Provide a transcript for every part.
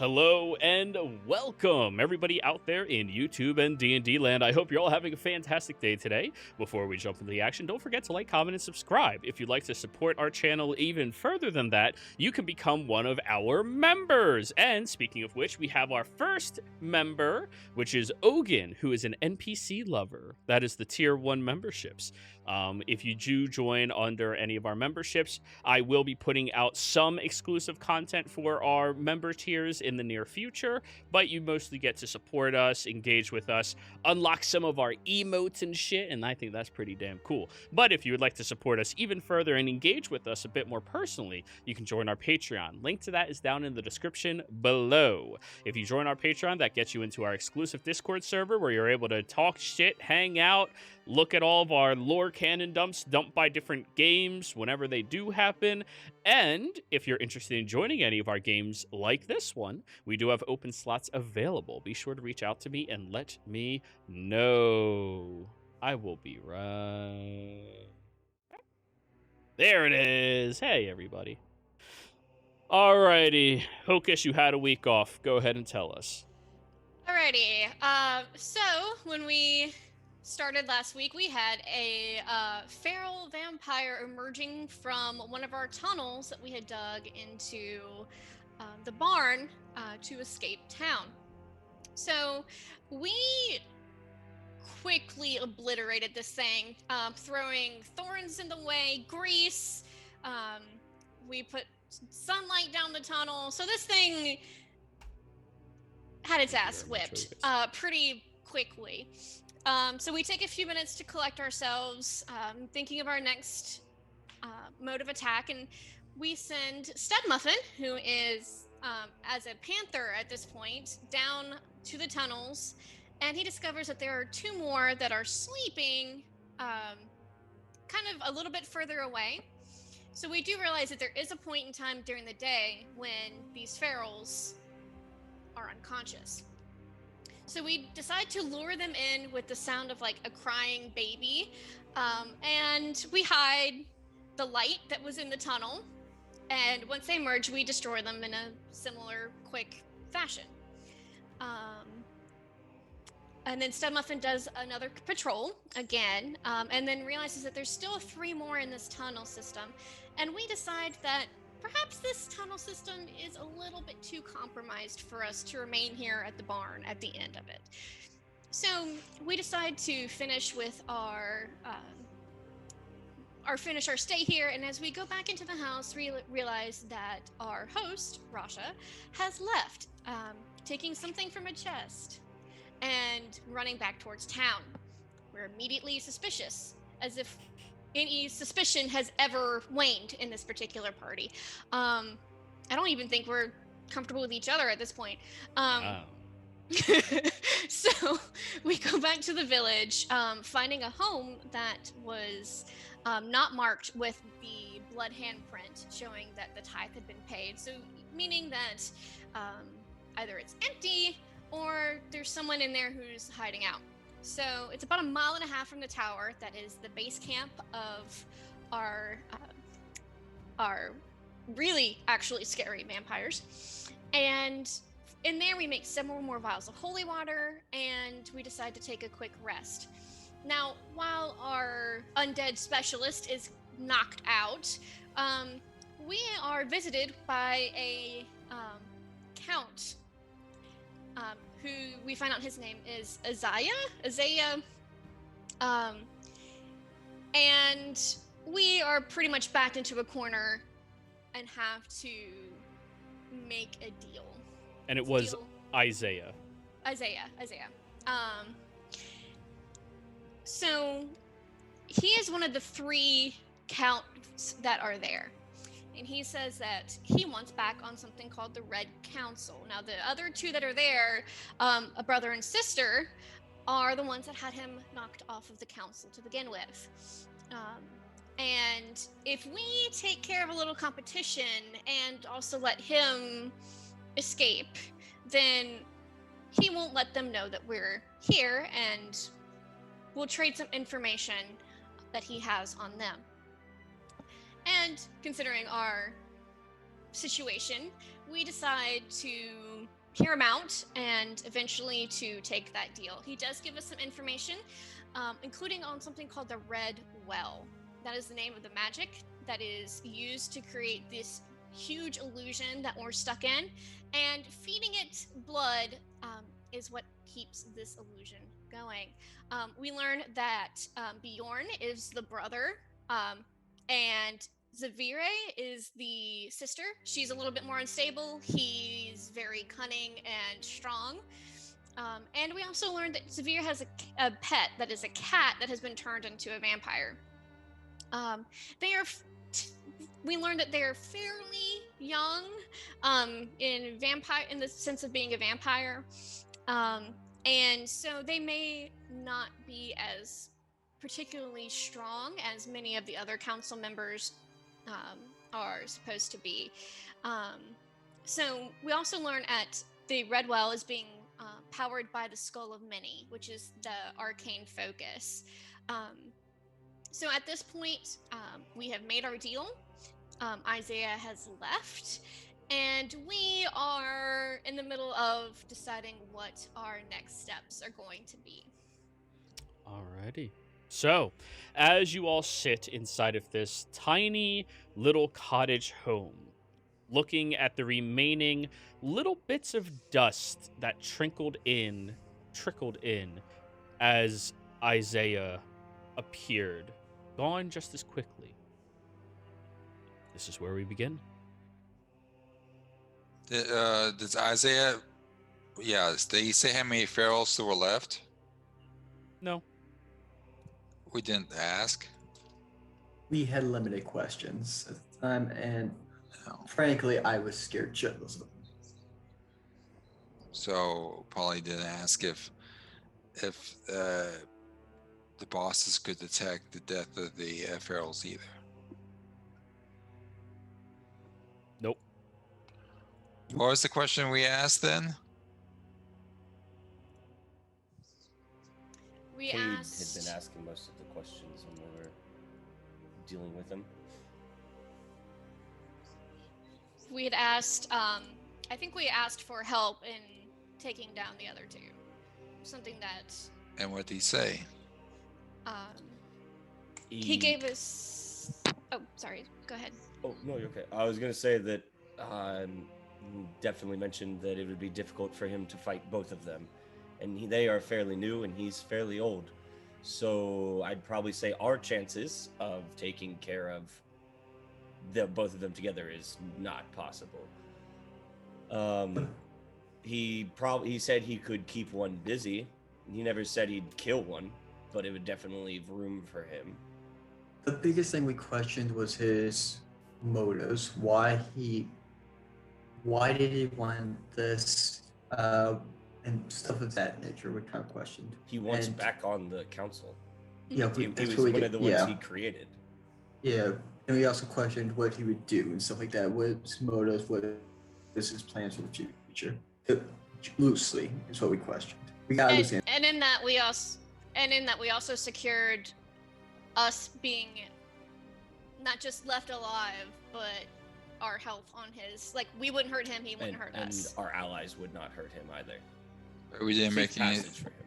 Hello and welcome, everybody out there in YouTube and D&D land. I hope you're all having a fantastic day today. Before we jump into the action, don't forget to like, comment, and subscribe. If you'd like to support our channel even further than that, you can become one of our members. And speaking of which, we have our first member, which is Ogun, who is an NPC lover. That is the Tier 1 memberships. If you do join under any of our memberships, I will be putting out some exclusive content for our member tiers in the near future, but you mostly get to support us, engage with us, unlock some of our emotes and shit, and I think that's pretty damn cool. But if you would like to support us even further and engage with us a bit more personally, you can join our Patreon. Link to that is down in the description below. If you join our Patreon, that gets you into our exclusive Discord server where you're able to talk shit, hang out, look at all of our lore canon dumps dumped by different games whenever they do happen. And if you're interested in joining any of our games like this one, we do have open slots available. Be sure to reach out to me and let me know. I will be right. There it is. Hey, everybody. Alrighty. Hocus, you had a week off. Go ahead and tell us. Alrighty. So when we started last week, we had a feral vampire emerging from one of our tunnels that we had dug into the barn to escape town. So we quickly obliterated this thing, throwing thorns in the way, grease. We put sunlight down the tunnel. So this thing had its ass whipped pretty quickly. So we take a few minutes to collect ourselves, thinking of our next mode of attack, and we send Studmuffin, who is, as a panther at this point, down to the tunnels, and he discovers that there are two more that are sleeping kind of a little bit further away. So we do realize that there is a point in time during the day when these ferals are unconscious. So we decide to lure them in with the sound of like a crying baby, and we hide the light that was in the tunnel, and once they emerge, we destroy them in a similar quick fashion. And then Studmuffin does another patrol again, and then realizes that there's still 3 more in this tunnel system, and we decide that perhaps this tunnel system is a little bit too compromised for us to remain here at the barn at the end of it. So we decide to finish with our stay here, and as we go back into the house, realize that our host, Rasha, has left, taking something from a chest and running back towards town. We're immediately suspicious, as if any suspicion has ever waned in this particular party. I don't even think we're comfortable with each other at this point. Wow. So we go back to the village, finding a home that was not marked with the blood handprint showing that the tithe had been paid. So meaning that either it's empty or there's someone in there who's hiding out. So it's about 1.5 miles from the tower. That is the base camp of our really actually scary vampires. And in there we make several more vials of holy water, and we decide to take a quick rest. Now, while our undead specialist is knocked out, we are visited by a count, who we find out his name is Isaiah, and we are pretty much backed into a corner and have to make a deal. And it was Isaiah. So he is one of the 3 counts that are there. And he says that he wants back on something called the Red Council. Now, the other 2 that are there, a brother and sister, are the ones that had him knocked off of the council to begin with. And if we take care of a little competition and also let him escape, then he won't let them know that we're here, and we'll trade some information that he has on them. And considering our situation, we decide to hear him out and eventually to take that deal. He does give us some information, including on something called the Red Well. That is the name of the magic that is used to create this huge illusion that we're stuck in, and feeding it blood is what keeps this illusion going. We learn that Bjorn is the brother, and Zavire is the sister. She's a little bit more unstable. He's very cunning and strong. And we also learned that Zavire has a pet that is a cat that has been turned into a vampire. We learned that they're fairly young in the sense of being a vampire. And so they may not be as particularly strong as many of the other council members are supposed to be. So we also learn at the Red Well is being powered by the Skull of Many, which is the arcane focus. So at this point, we have made our deal. Isaiah has left, and we are in the middle of deciding what our next steps are going to be. Alrighty. So, as you all sit inside of this tiny little cottage home, looking at the remaining little bits of dust that trickled in as Isaiah appeared, gone just as quickly. This is where we begin. Does Isaiah? Yeah, did he say how many ferals still were left? No. We didn't ask. We had limited questions at the time, and No. frankly, I was scared shitless of them. So probably didn't ask if the bosses could detect the death of the ferals either. Nope. What was the question we asked then? We Cade asked. had been asking most of the questions when we were dealing with him. We had asked. I think we asked for help in taking down the other two. Something that And what did he say? he gave us. Oh, sorry. Go ahead. Oh, no, you're okay. I was going to say that definitely mentioned that it would be difficult for him to fight both of them. And they are fairly new and he's fairly old. So I'd probably say our chances of taking care of both of them together is not possible. He said he could keep one busy. He never said he'd kill one, but it would definitely leave room for him. The biggest thing we questioned was his motives. Why did he want this, and stuff of that nature we kind of questioned. He wants And- back on the council. Yeah, He that's was what we one did. of the ones Yeah. he created. Yeah, and we also questioned what he would do and stuff like that. What his motives, what is his plans for the future. Loosely is what we questioned. We got loose. And in that we also secured us being not just left alive, but our health on his. Like, we wouldn't hurt him, he wouldn't hurt us. And our allies would not hurt him either. We didn't Safe make any. passage for him.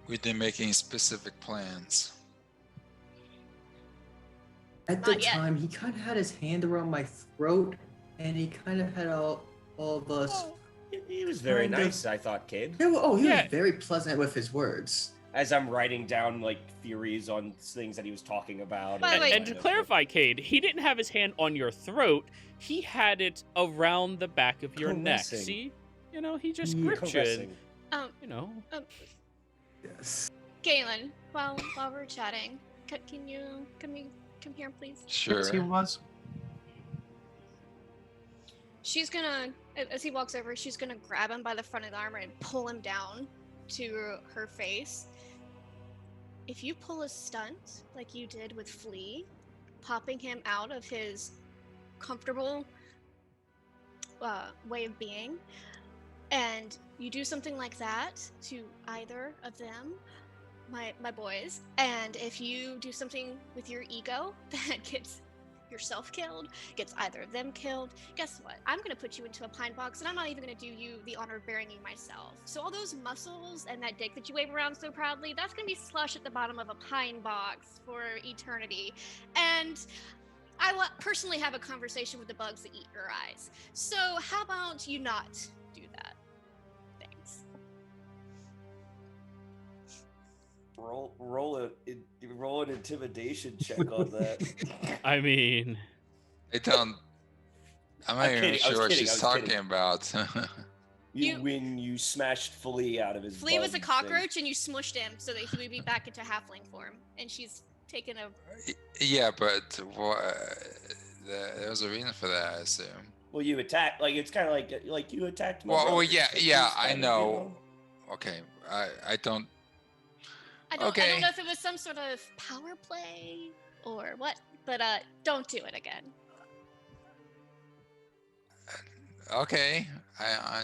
We didn't make any specific plans. At the Not yet. time, he kind of had his hand around my throat, and he kind of had all of us. He was very Kind of. nice, I thought, Cade. Yeah, well, he Yeah. was very pleasant with his words. As I'm writing down like theories on things that he was talking about. By the way- And to clarify, Cade, he didn't have his hand on your throat. He had it around the back of your neck. Caressing. See? You know, he just Yeah. gripped you. And, Um, you know. Yes. Galen, while we're chatting, can you come here, please? Sure. Yes, he was. She's gonna, as he walks over, she's gonna grab him by the front of the armor and pull him down to her face. If you pull a stunt like you did with Flea, popping him out of his comfortable way of being, and you do something like that to either of them, my boys, and if you do something with your ego that gets yourself killed, gets either of them killed, guess what? I'm going to put you into a pine box, and I'm not even going to do you the honor of burying you myself. So all those muscles and that dick that you wave around so proudly, that's going to be slush at the bottom of a pine box for eternity. And I personally have a conversation with the bugs that eat your eyes. So how about you not do that? Thanks. Roll an intimidation check on that. I mean, I don't. I'm not I'm even kidding, I was sure what kidding, she's I was kidding. talking about. You smashed Flea out of his. Flea was a bug cockroach, and you smushed him so that he would be back into halfling form. And she's taken a. Yeah, but there was a reason for that, I assume. Well, you attacked. Like it's kind of like you attacked. My Well, brother. yeah, It's yeah, kind I of, know. Okay, I don't. I don't Okay. know if it was some sort of power play or what, but don't do it again. Okay, I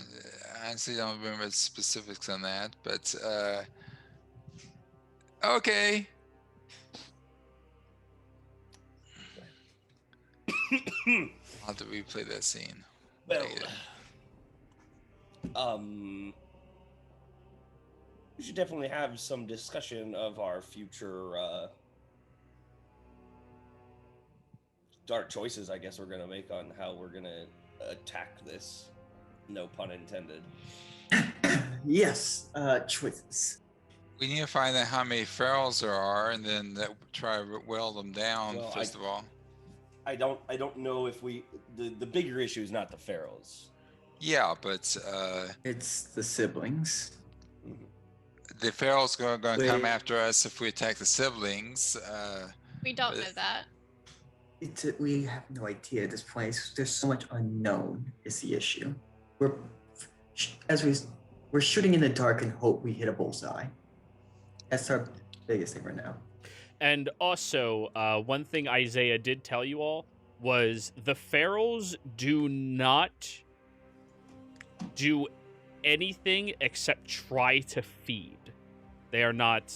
honestly don't remember the specifics on that, but okay. I'll have to replay that scene. Well, later. we should definitely have some discussion of our future dark choices. I guess we're gonna make on how we're gonna attack this. No pun intended. Yes, choices. We need to find out how many ferals there are, and then try to whittle them down Well, first of all. I don't know if the bigger issue is not the ferals. Yeah, but It's the siblings. the ferals are going to come Wait. after us if we attack the siblings. We don't But- know that. We have no idea at this point. There's so much unknown is the issue. We're shooting in the dark and hope we hit a bullseye. That's our biggest thing right now. and also, one thing Isaiah did tell you all was the ferals do not do anything except try to feed. They are not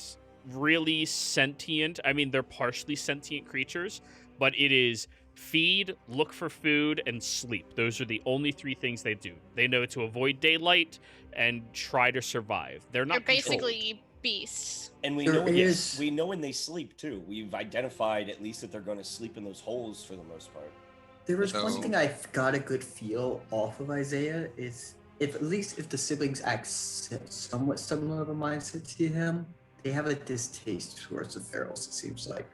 really sentient. I mean, they're partially sentient creatures, but it is feed, look for food, and sleep. Those are the only three things they do. They know to avoid daylight and try to survive. They're They're not controlled. basically beasts. And we There know is- we know when they sleep too. We've identified at least that they're going to sleep in those holes for the most part. There was So- one thing I got a good feel off of Isaiah is if the siblings act somewhat similar of a mindset to him, they have a distaste towards the ferals. It seems like.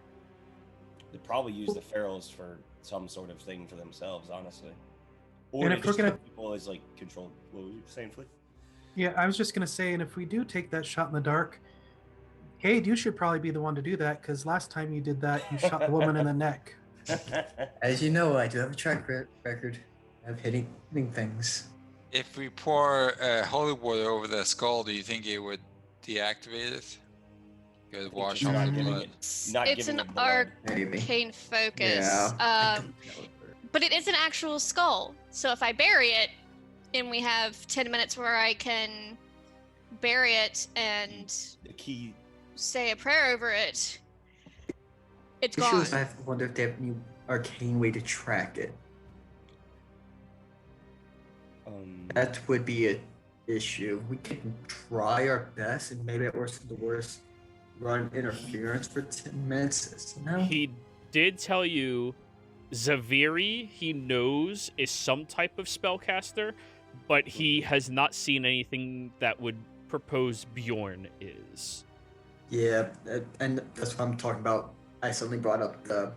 They probably use the ferals for some sort of thing for themselves, honestly. Or And they if we're just gonna- put people as like controlled. What were you saying, Flea? Yeah, I was just gonna say, and if we do take that shot in the dark, Cade, you should probably be the one to do that because last time you did that, you shot the woman in the neck. As you know, I do have a track record of hitting things. If we pour holy water over the skull, do you think it would deactivate it? It would wash Just off not the giving blood. it- not It's giving an it blood. Maybe. arcane focus. Yeah. I don't know. But it is an actual skull. So if I bury it, and we have 10 minutes where I can bury it and The key. say a prayer over it, it's The issue gone. is I wonder if they have any arcane way to track it. That would be an issue. We can try our best, and maybe at worst of the worst, run interference for 10 minutes. No. He did tell you Zaviri, he knows, is some type of spellcaster, but he has not seen anything that would propose Bjorn is. Yeah, and that's what I'm talking about. I suddenly brought up the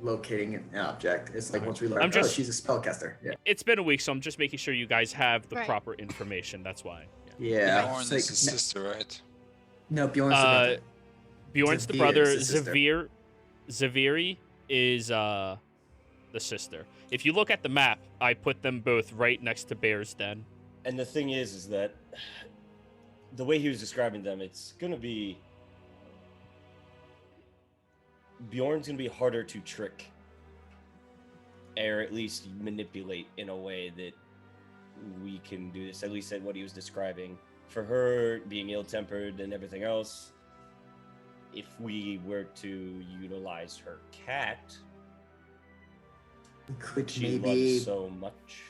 locating an object. It's like once we learn, I'm just- oh, she's a spellcaster. Yeah. It's been a week, so I'm just making sure you guys have the Right. proper information. That's why. Yeah. Bjorn it's is like- his sister, right? No, Bjorn's the Uh, brother. Bjorn's the Zavir brother. is the sister. Zaviri is the sister. If you look at the map, I put them both right next to Bear's Den. And the thing is that the way he was describing them, it's gonna be Bjorn's gonna be harder to trick, or at least manipulate in a way that we can do this. At least at what he was describing. For her being ill-tempered and everything else, if we were to utilize her cat, We could she maybe. loves so much.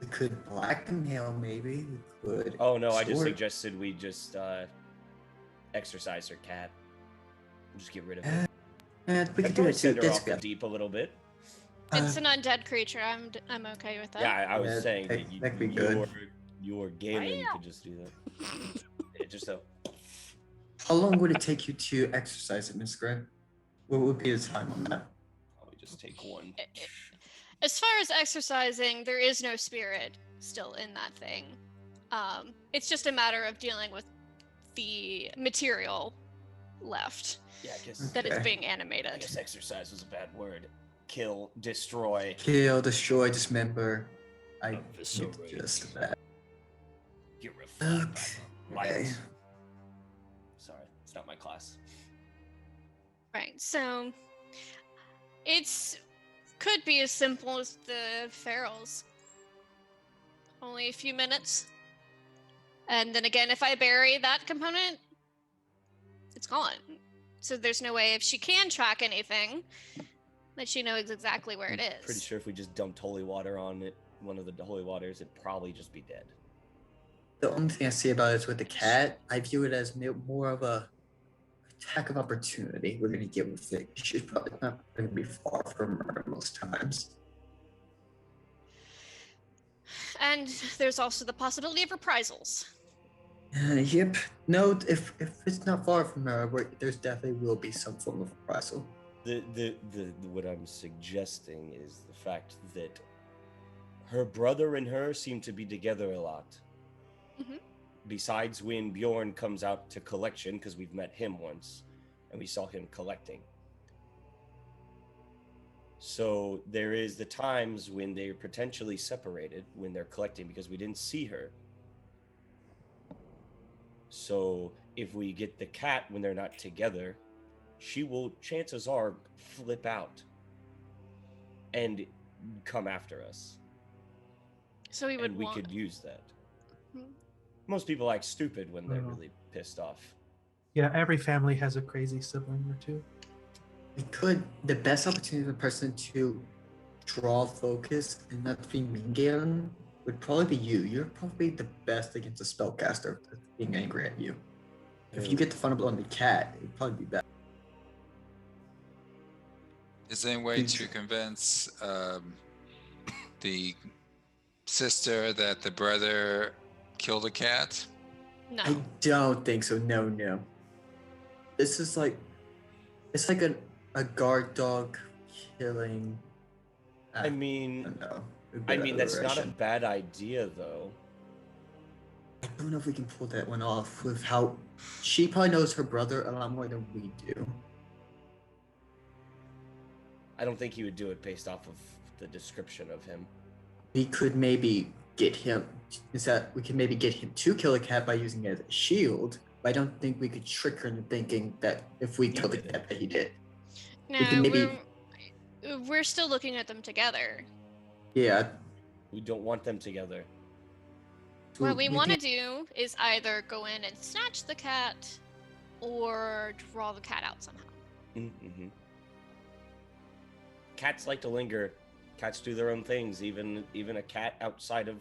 We could blackmail. Maybe we could. Oh no, I just extort. suggested we just exercise her cat. Just get rid of it. And we I'd could do probably that too. send her That's off the good. deep a little bit. It's an undead creature. I'm okay with that. Yeah, I was Yeah, saying that- that that could be good. your Galen could just do that. It just How long would it take you to exercise it, Miss Gray? What would be the time on that? probably just take one. As far as exercising, there is no spirit still in that thing. It's just a matter of dealing with the material left Yeah, I guess that is Okay. being I animated. guess exercise was a bad word. Kill, destroy. Kill, destroy, dismember. I Eviscerate. get just that. Get refined. Okay. Sorry, it's not my class. Right. So could be as simple as the ferals. Only a few minutes. And then again, if I bury that component, it's gone. So there's no way if she can track anything that she knows exactly where it is. Pretty sure if we just dumped holy water on it, one of the holy waters, it'd probably just be dead. The only thing I see about it is with the cat, I view it as more of a attack of opportunity we're gonna get with it. She's probably not gonna be far from her most times. And there's also the possibility of reprisals. Yep. No, if it's not far from her, there's definitely will be some form of reprisal. The what I'm suggesting is the fact that her brother and her seem to be together a lot. Mhm. Besides when Bjorn comes out to collection, because we've met him once and we saw him collecting. So there is the times when they're potentially separated when they're collecting because we didn't see her. So if we get the cat when they're not together, she will, chances are, flip out and come after us. So we would And we want could use that. Mhm. Most people act stupid when they're Mhm. really pissed off. Yeah, every family has a crazy sibling or two. We could the best opportunity for a person to draw focus and not be mean Galen would probably be you. You're probably the best against a spellcaster that's being angry at you. If you get the fun on the cat, it'd probably be better. Is there any way to convince the sister that the brother killed a cat? no. I don't think so. No. This is like it's like a guard dog killing. I mean, don't know. that's not a bad idea, though. I don't know if we can pull that one off with how she probably knows her brother a lot more than we do. I don't think he would do it based off of the description of him. We could maybe get him. We can maybe get him to kill a cat by using it as a shield. But I don't think we could trick her into thinking that if we killed the cat, that he did. No, can maybe- we're still looking at them together. Yeah. We don't want them together. What we want to can- do is either go in and snatch the cat or draw the cat out somehow. Mm-hmm. Cats like to linger. Cats do their own things. Even a cat outside of,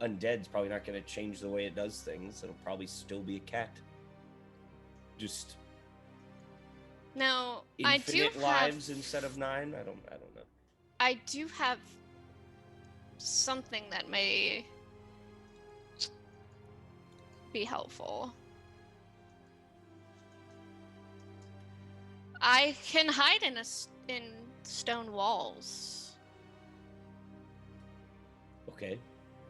undead's probably not going to change the way it does things. It'll probably still be a cat. Just Now, I do infinite have lives instead of 9. I don't know. I do have something that may be helpful. I can hide in stone walls. Okay.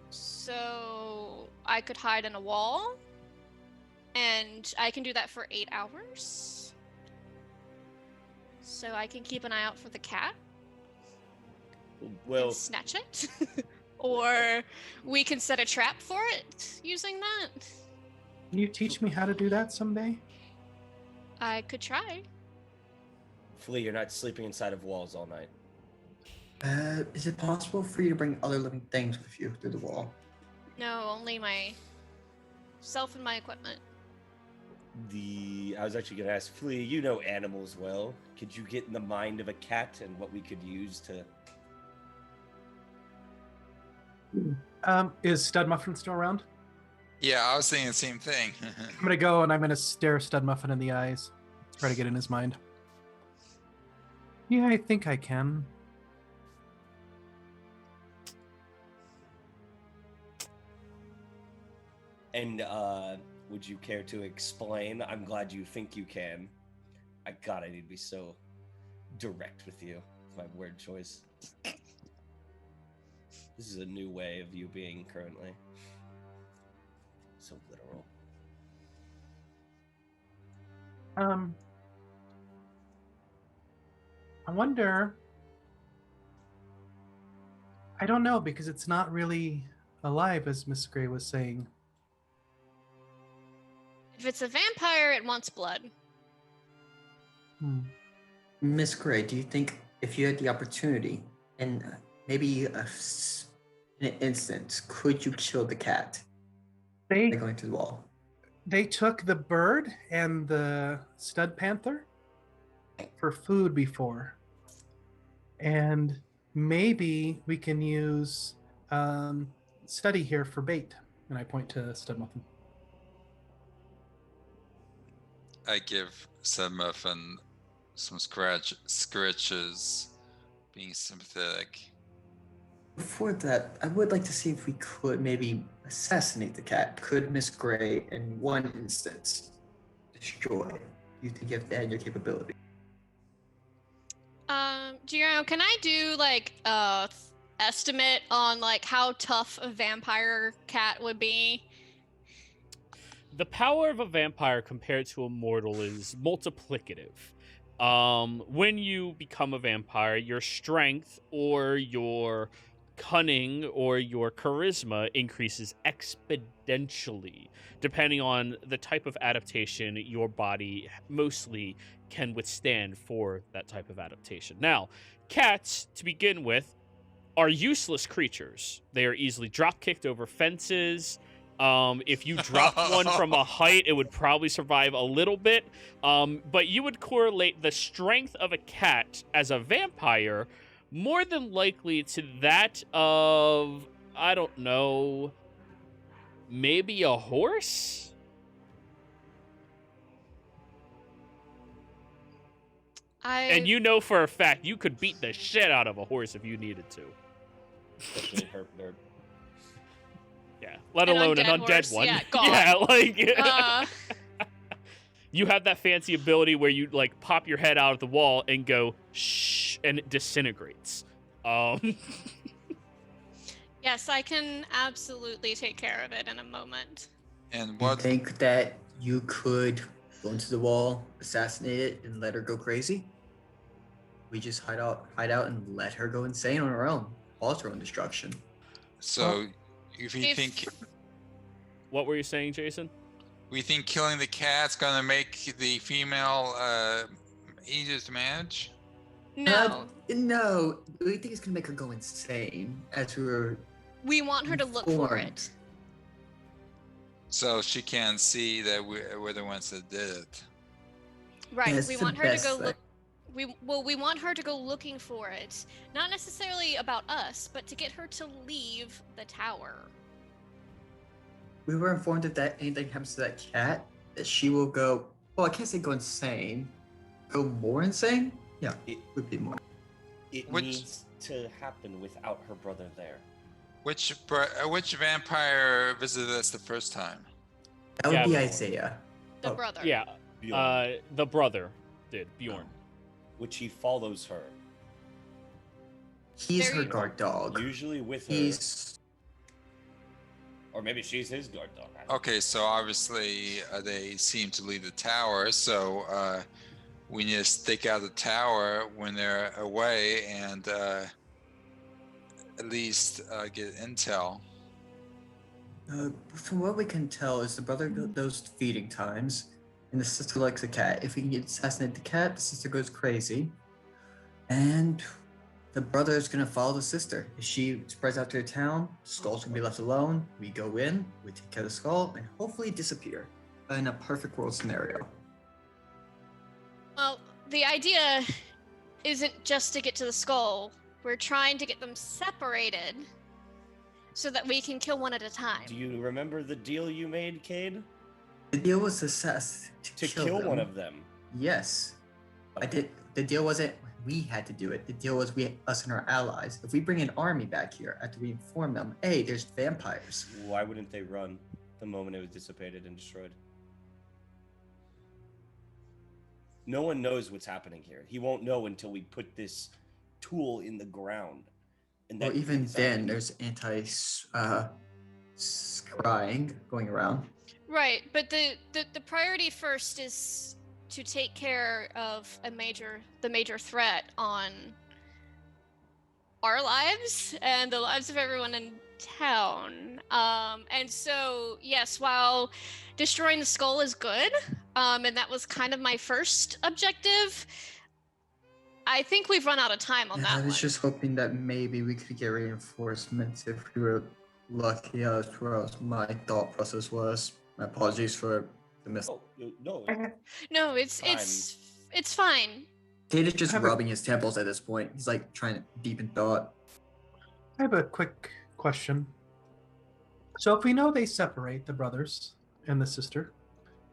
So I could hide in a wall, and I can do that for 8 hours. So I can keep an eye out for the cat Well, and snatch it. Or we can set a trap for it using that. Can you teach me how to do that someday? I could try. Flea, you're not sleeping inside of walls all night. Is it possible for you to bring other living things with you through the wall? No, only myself and my equipment. I was actually going to ask Flea, you know animals well. Could you get in the mind of a cat and what we could use to Is Stud Muffin still around? Yeah, I was thinking the same thing. I'm gonna go and I'm gonna stare Stud Muffin in the eyes. Try to get in his mind. Yeah, I think I can. And would you care to explain? I'm glad you think you can. I need to be so direct with you. My word choice. This is a new way of you being currently. So literal. I wonder. I don't know, because it's not really alive, as Miss Gray was saying. If it's a vampire, it wants blood. Miss Gray, do you think if you had the opportunity, and maybe in an instance, could you kill the cat by going to the wall? They took the bird and the stud panther for food before. And maybe we can use Study here for bait. And I point to Stud Muffin. I give Stud Muffin some scratches, being sympathetic. Before that, I would like to see if we could maybe assassinate the cat. Could Miss Gray, in one instance, destroy it? Do you think you have that in your capability? Giro, can I do like estimate on like how tough a vampire cat would be? The power of a vampire compared to a mortal is multiplicative. When you become a vampire, your strength or your cunning or your charisma increases exponentially, depending on the type of adaptation your body mostly can withstand for that type of adaptation. Now, cats, to begin with, are useless creatures. They are easily drop-kicked over fences. If you dropped one from a height, it would probably survive a little bit. But you would correlate the strength of a cat as a vampire more than likely to that of, I don't know, maybe a horse? And you know for a fact you could beat the shit out of a horse if you needed to. Especially her. Yeah, let alone an undead one. Yeah, gone. Yeah, like you have that fancy ability where you like pop your head out of the wall and go shh, and it disintegrates. Yes, I can absolutely take care of it in a moment. And Do you what? think that you could go into the wall, assassinate it, and let her go crazy? We just hide out, and let her go insane on her own, cause her own destruction. So, if you If- think What were you saying, Jason? we think killing the cat's gonna make the female easier to manage? No, No. We think it's gonna make her go insane, as we were we want her to look for informed. it. So she can see that we're the ones that did it. Right. That's We the want her to best go thing. look. We want her to go looking for it. Not necessarily about us, but to get her to leave the tower. We were informed that anything happens to that cat, that she will go. Well, I can't say go insane. Go more insane? Yeah, It, would be more. it Which- needs to happen without her brother there. Which vampire visited us the first time? That would Yeah, be but- Isaiah. The Oh, brother. Yeah, Bjorn, the brother did, Bjorn. which he follows her, He's her Very- guard dog. usually with her, He's or maybe she's his guard dog. I don't Okay, so obviously they seem to leave the tower, so we need to stake out the tower when they're away and at least get intel. From what we can tell, is the brother goes feeding times, and the sister likes the cat. If we can assassinate the cat, the sister goes crazy, and the brother is gonna follow the sister. If she spreads out to the town, the skull's gonna be left alone. We go in, we take care of the skull, and hopefully disappear in a perfect world scenario. Well, the idea isn't just to get to the skull. We're trying to get them separated so that we can kill one at a time. Do you remember the deal you made, Cade? The deal was to Kill them. one of them. Yes. I Okay. did. The deal wasn't we had to do it. The deal was us and our allies. If we bring an army back here, after we inform them, hey, there's vampires. Why wouldn't they run the moment it was dissipated and destroyed? No one knows what's happening here. He won't know until we put this tool in the ground. And Well, even brings out then, the- there's scrying going around. Right, but the priority first is to take care of the major threat on our lives and the lives of everyone in town. And so, yes, while destroying the skull is good, and that was kind of my first objective, I think we've run out of time on that I was one. just hoping that maybe we could get reinforcements if we were lucky. As far as my thought process was. My apologies for the miss. Oh, no. No, it's fine. Kate is just Have a- rubbing his temples at this point. He's like trying to deep in thought. I have a quick question. So if we know they separate, the brothers and the sister,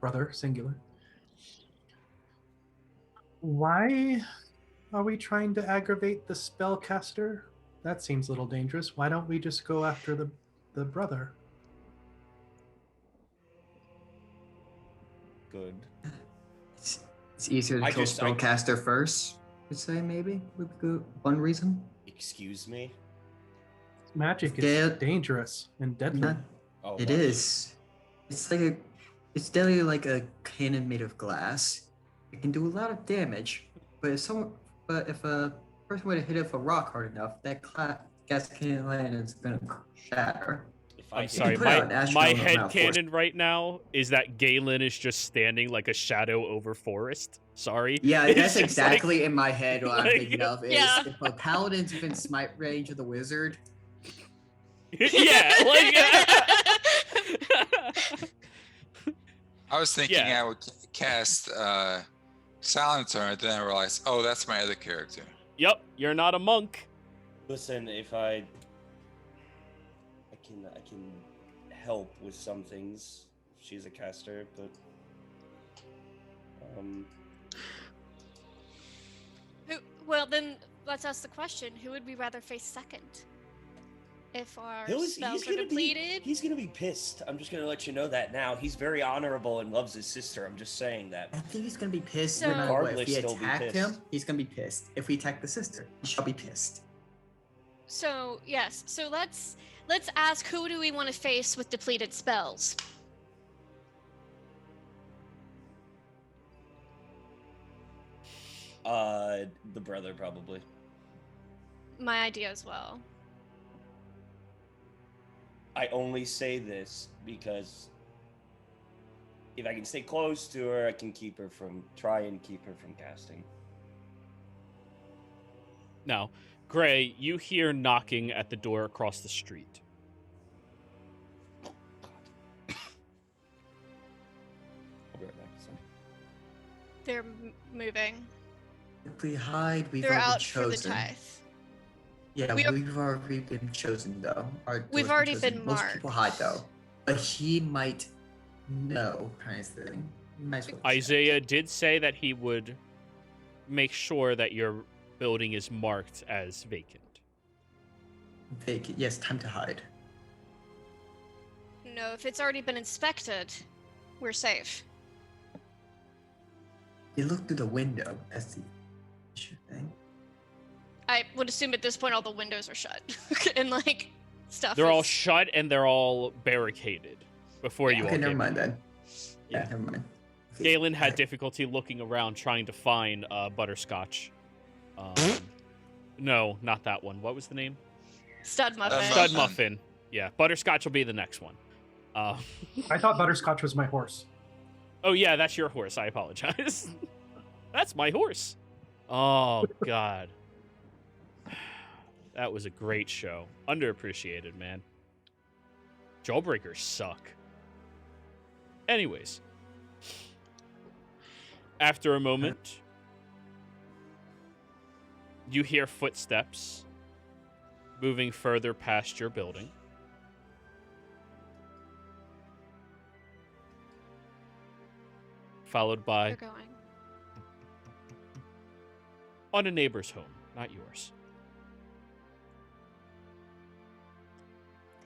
brother, singular, why are we trying to aggravate the spellcaster? That seems a little dangerous. Why don't we just go after the brother? Good. It's easier to I kill just- I- spellcaster first. Would say maybe would be one reason. Excuse me? Magic is Dead. dangerous and deadly. Not, Oh, it what? is. It's like it's deadly like a cannon made of glass. It can do a lot of damage, but if a person were to hit it with a rock hard enough, that gas cannon is gonna shatter. If I I'm hit sorry, you- put out an my astronomical head amount of force. canon right now is that Galen is just standing like a shadow over forest. Sorry. Yeah, It's that's just exactly in my head what I'm like- thinking of. Is Yeah. if a paladin's within smite range of the wizard, Yeah, like I was thinking Yeah. I would cast Silencer, and then I realized, oh, that's my other character. Yep, you're not a monk. Listen, if I can help with some things. She's a caster, but Well, then let's ask the question: who would we rather face second? If our spells are depleted, he's gonna be pissed. I'm just gonna let you know that now. He's very honorable and loves his sister. I'm just saying that. I think he's gonna be pissed So- no matter what. If Regardless, we he'll be attacked him, pissed. he's gonna be pissed. If we attack the sister, he shall be pissed. so yes, so let's ask who do we want to face with depleted spells? The brother probably. My idea as well. I only say this because if I can stay close to her, I can try and keep her from casting. Now, Gray, you hear knocking at the door across the street. I'll be right back. Sorry. They're moving. If we hide, we've They're already out for the chosen. tithe. Yeah, We are- we've already been chosen though. We've already been Most people marked. hide though, but he might know, kind of thing. You might as well check. Isaiah did say that he would make sure that your building is marked as vacant. Vacant. Yes, time to hide. No, if it's already been inspected, we're safe. You look through the window. That's the issue thing. I would assume at this point all the windows are shut and like stuff. They're all is- shut and they're all barricaded before you all Okay, never came mind in. then. Yeah, never mind. Okay, Galen had alright. difficulty looking around trying to find Butterscotch. No, not that one. What was the name? Stud muffin. Stud Muffin. Muffin. Yeah, Butterscotch will be the next one. I thought Butterscotch was my horse. Oh yeah, that's your horse. I apologize. That's my horse. Oh God, that was a great show. Underappreciated, man. Jawbreakers suck. Anyways, after a moment, you hear footsteps moving further past your building. followed by They're going. on a neighbor's home, not yours.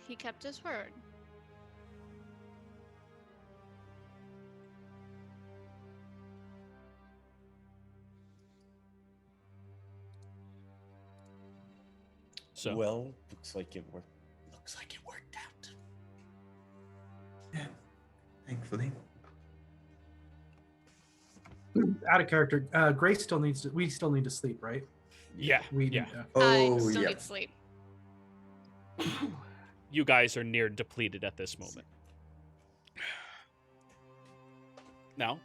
He kept his word. So, Well, looks like it worked. Looks like it worked out. Yeah, thankfully. Out of character. Grace still needs to. We still need to sleep, right? yeah, We yeah. need to. I Oh, still yeah. need sleep. You guys are near depleted at this moment. Now,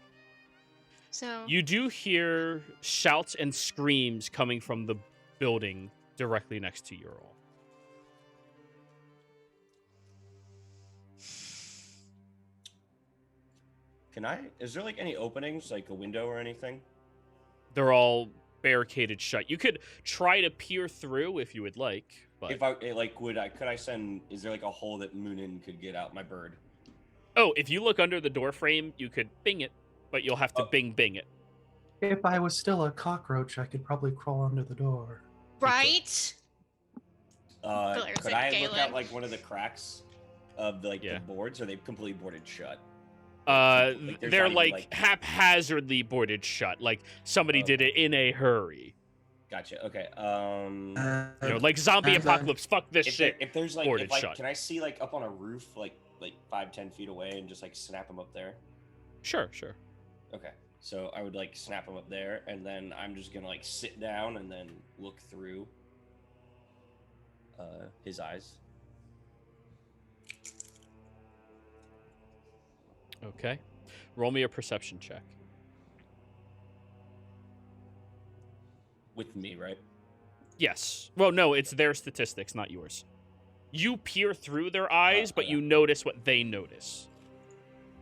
So you do hear shouts and screams coming from the building directly next to your all. Is there like any openings, like a window or anything? They're all barricaded shut. You could try to peer through if you would like, but If could I send? Is there like a hole that Moonin could get out my bird? oh, if you look under the door frame, you could bing it, but you'll have to Oh. bing it. If I was still a cockroach, I could probably crawl under the door. right. Glares Could at I look Galen. out like one of the cracks of the Yeah. boards? Or are they completely boarded shut? Like, there's They're not even, like like- haphazardly boarded shut, like somebody did it in a hurry. Gotcha. Okay. You know, like zombie Hands on. apocalypse. Fuck this shit. If there's like, boarded shut. can I see like up on a roof, like 5-10 feet away, and just like snap them up there? Sure. Okay. So I would like snap them up there, and then I'm just gonna like sit down and then look through his eyes. Okay. Roll me a perception check. With me, right? Yes. Well, no, it's their statistics, not yours. You peer through their eyes, but okay. you notice what they notice.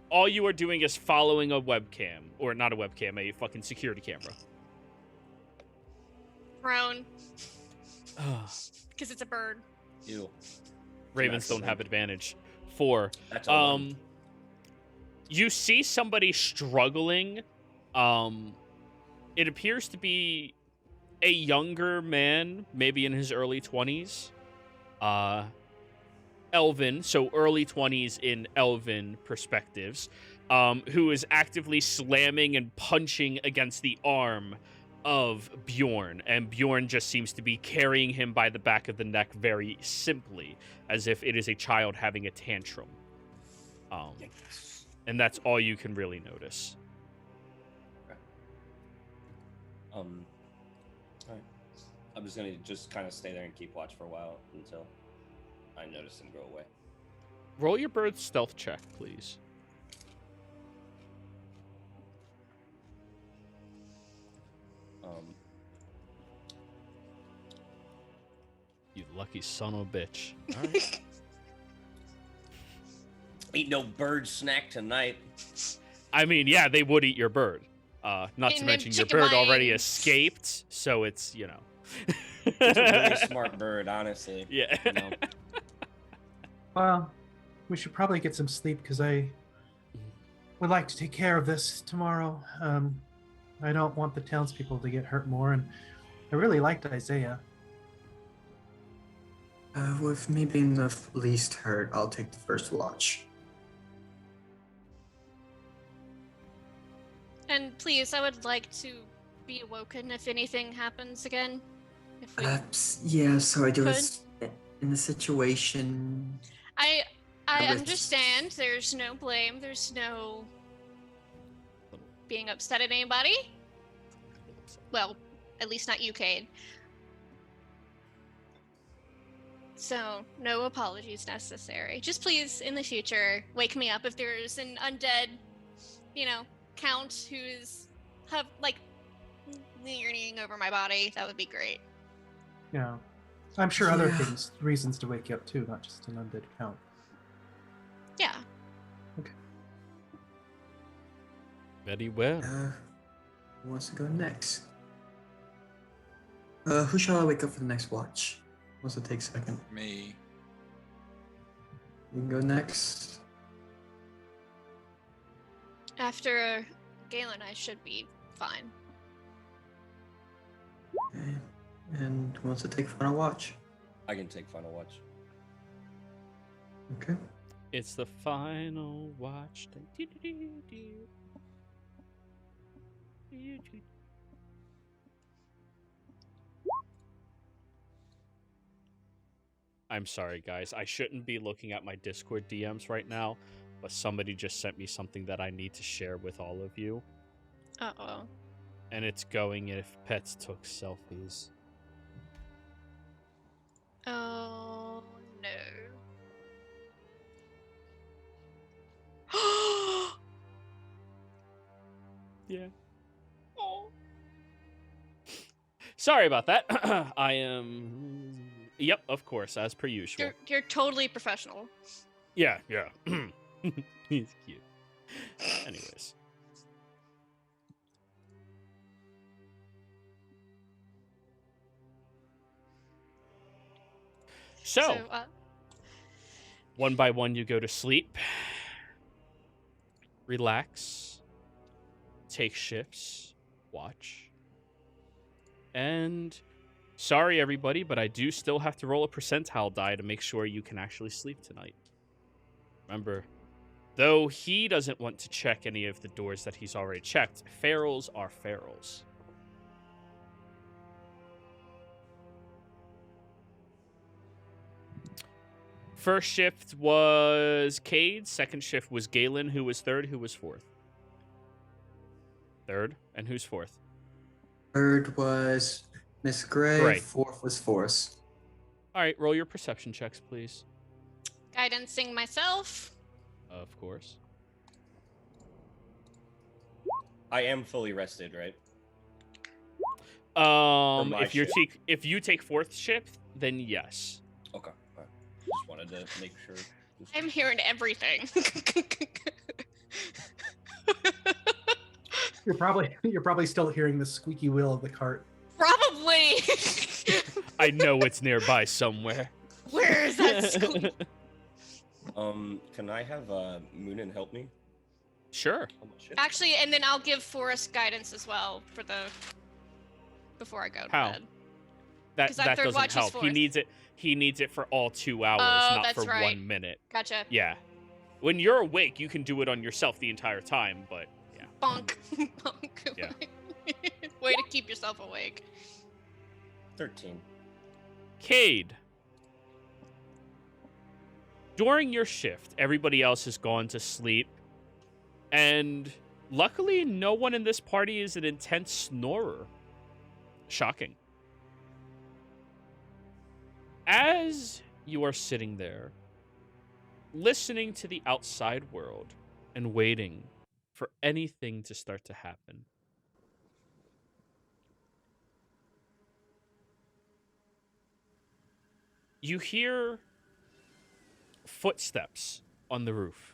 All you are doing is following a webcam, or not a webcam, a fucking security camera. Prone. Because it's a bird. Ew. Ravens don't Excellent. have advantage. 4. That's a one. You see somebody struggling. It appears to be a younger man, maybe in his early 20s. Elven, so early 20s in Elven perspectives, who is actively slamming and punching against the arm of Bjorn, and Bjorn just seems to be carrying him by the back of the neck very simply, as if it is a child having a tantrum. And that's all you can really notice. Alright. I'm just gonna kind of stay there and keep watch for a while until I notice them go away. Roll your bird's stealth check, please. You lucky son of a bitch. All right. Ain't no bird snack tonight. I mean, yeah, they would eat your bird. Not to Getting them mention your chicken bird already wings. escaped, so it's, you know. It's a really smart bird, honestly. Yeah. You know? Well, we should probably get some sleep because I would like to take care of this tomorrow. I don't want the townspeople to get hurt more, and I really liked Isaiah. With me being the least hurt, I'll take the first watch. And please, I would like to be awoken if anything happens again. If we... Yeah, sorry, there Could? was in the situation. I Others- understand. There's no blame. There's no being upset at anybody. Well, at least not you, Cade. So, no apologies necessary. Just please, in the future, wake me up if there's an undead, count who's leaning over my body. That would be great. Yeah, I'm sure other Yeah. reasons to wake you up too, not just an undead count. Yeah. Very well. Who wants to go next? Who shall I wake up for the next watch? What's it take second? Me. You can go next. After Galen and I should be fine. Okay. And who wants to take final watch? I can take final watch. Okay. It's the final watch. I'm sorry, guys. I shouldn't be looking at my Discord DMs right now, but somebody just sent me something that I need to share with all of you. Uh-oh. And it's going if pets took selfies. Oh, no. Yeah. Oh. Sorry about that. I am... Yep, of course, as per usual. You're totally professional. Yeah. He's cute. Anyways. So one by one you go to sleep. Relax. Take shifts. Watch. And... Sorry, everybody, but I do still have to roll a percentile die to make sure you can actually sleep tonight. Remember, though he doesn't want to check any of the doors that he's already checked, ferals are ferals. First shift was Cade. Second shift was Galen, who was third. Who was fourth? Third. And who's fourth? Third was Miss Gray. Gray. Fourth was Forrest. All right, roll your perception checks, please. Guidancing myself. Of course. I am fully rested, right? my If you shift. if you take fourth shift, then yes. Okay. All right. Just wanted to make sure. I'm hearing everything. You're probably still hearing the squeaky wheel of the cart. Probably. I know it's nearby somewhere. Where is that squeak? Can I have Moonin help me? Sure. Oh, shit. Actually, and then I'll give Forrest guidance as well for before I go to How? bed. That 'Cause that third doesn't watch is help. He fourth. needs it. He needs it for all 2 hours, Oh, not that's for right. 1 minute. Gotcha. Yeah. When you're awake, you can do it on yourself the entire time, but yeah. Bonk. Bonk. Yeah. Way to keep yourself awake. 13. Cade. During your shift, everybody else has gone to sleep, and luckily, no one in this party is an intense snorer. Shocking. As you are sitting there, listening to the outside world and waiting for anything to start to happen, you hear footsteps on the roof.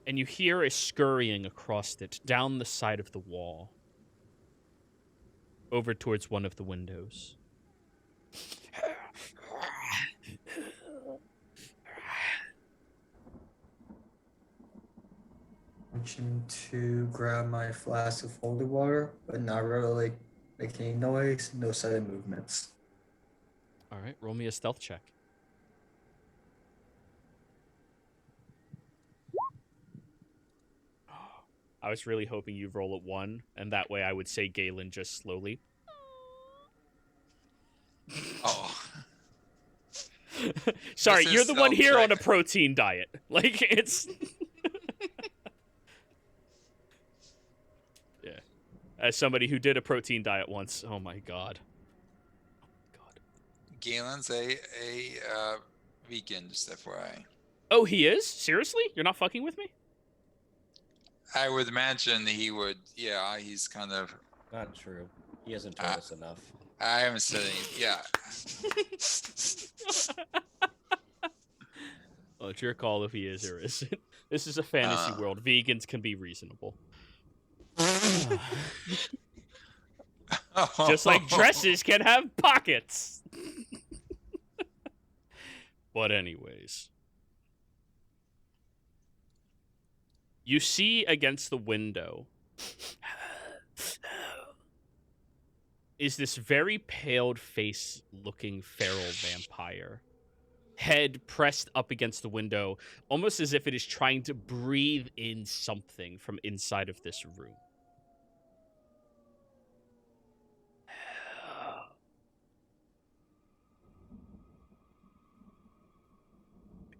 And you hear a scurrying across it, down the side of the wall, over towards one of the windows. Reaching to grab my flask of holy water, but not really making any noise, no sudden movements. All right, roll me a stealth check. I was really hoping you'd roll a 1, and that way I would say Galen just slowly. Oh, Sorry, This is you're the one here on a stealth check. protein diet. Like, it's... Yeah. As somebody who did a protein diet once, oh my god. Galen's a vegan, just FYI. Oh, he is? Seriously? You're not fucking with me? I would imagine he would. Yeah, he's kind of. Not true. He hasn't told us enough. I haven't said any. Yeah. Well, it's your call if he is or isn't. This is a fantasy world. Vegans can be reasonable. Just like dresses can have pockets. But anyways. You see against the window is this very paled face looking feral vampire. Head pressed up against the window, almost as if it is trying to breathe in something from inside of this room.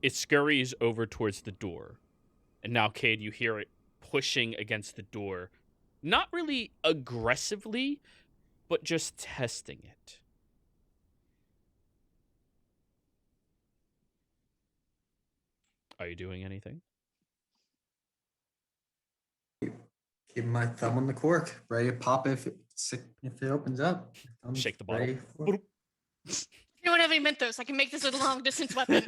It scurries over towards the door. And now, Cade, you hear it pushing against the door. Not really aggressively, but just testing it. Are you doing anything? Keep my thumb on the cork, ready to pop if it opens up. Thumb's Shake the bottle. ready for it. If you don't have any Mentos, I can make this a long distance weapon.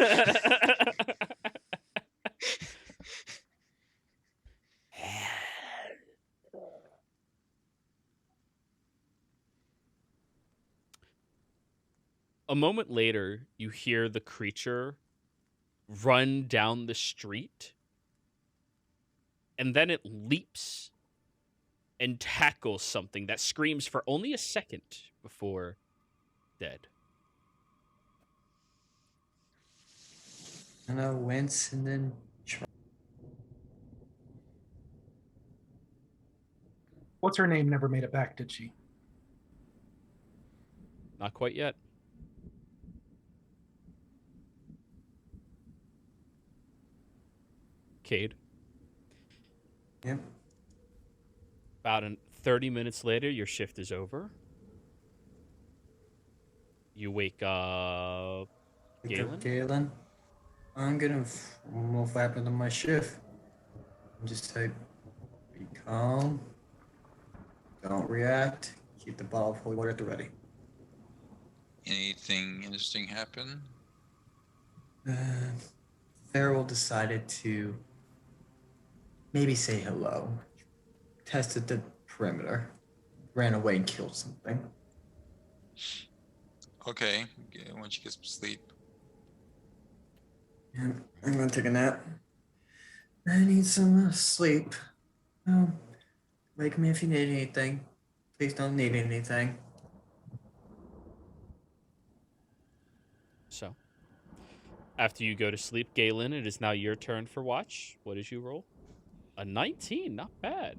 A moment later, you hear the creature run down the street, and then it leaps and tackles something that screams for only a second before dead. And I wince and then try. What's her name? Never made it back, did she? Not quite yet. Cade. Yep. About 30 minutes later, your shift is over. You wake up. Galen. I'm gonna move happen on my shift. Just say, be calm. Don't react. Keep the bottle of holy water at the ready. Anything interesting happen? Farrell decided to maybe say hello. Tested the perimeter. Ran away and killed something. Okay, once you get some sleep. Yeah, I'm gonna take a nap. I need some sleep. Wake me if you need anything. Please don't need anything. So, after you go to sleep, Galen, it is now your turn for watch. What did you roll? A 19, not bad.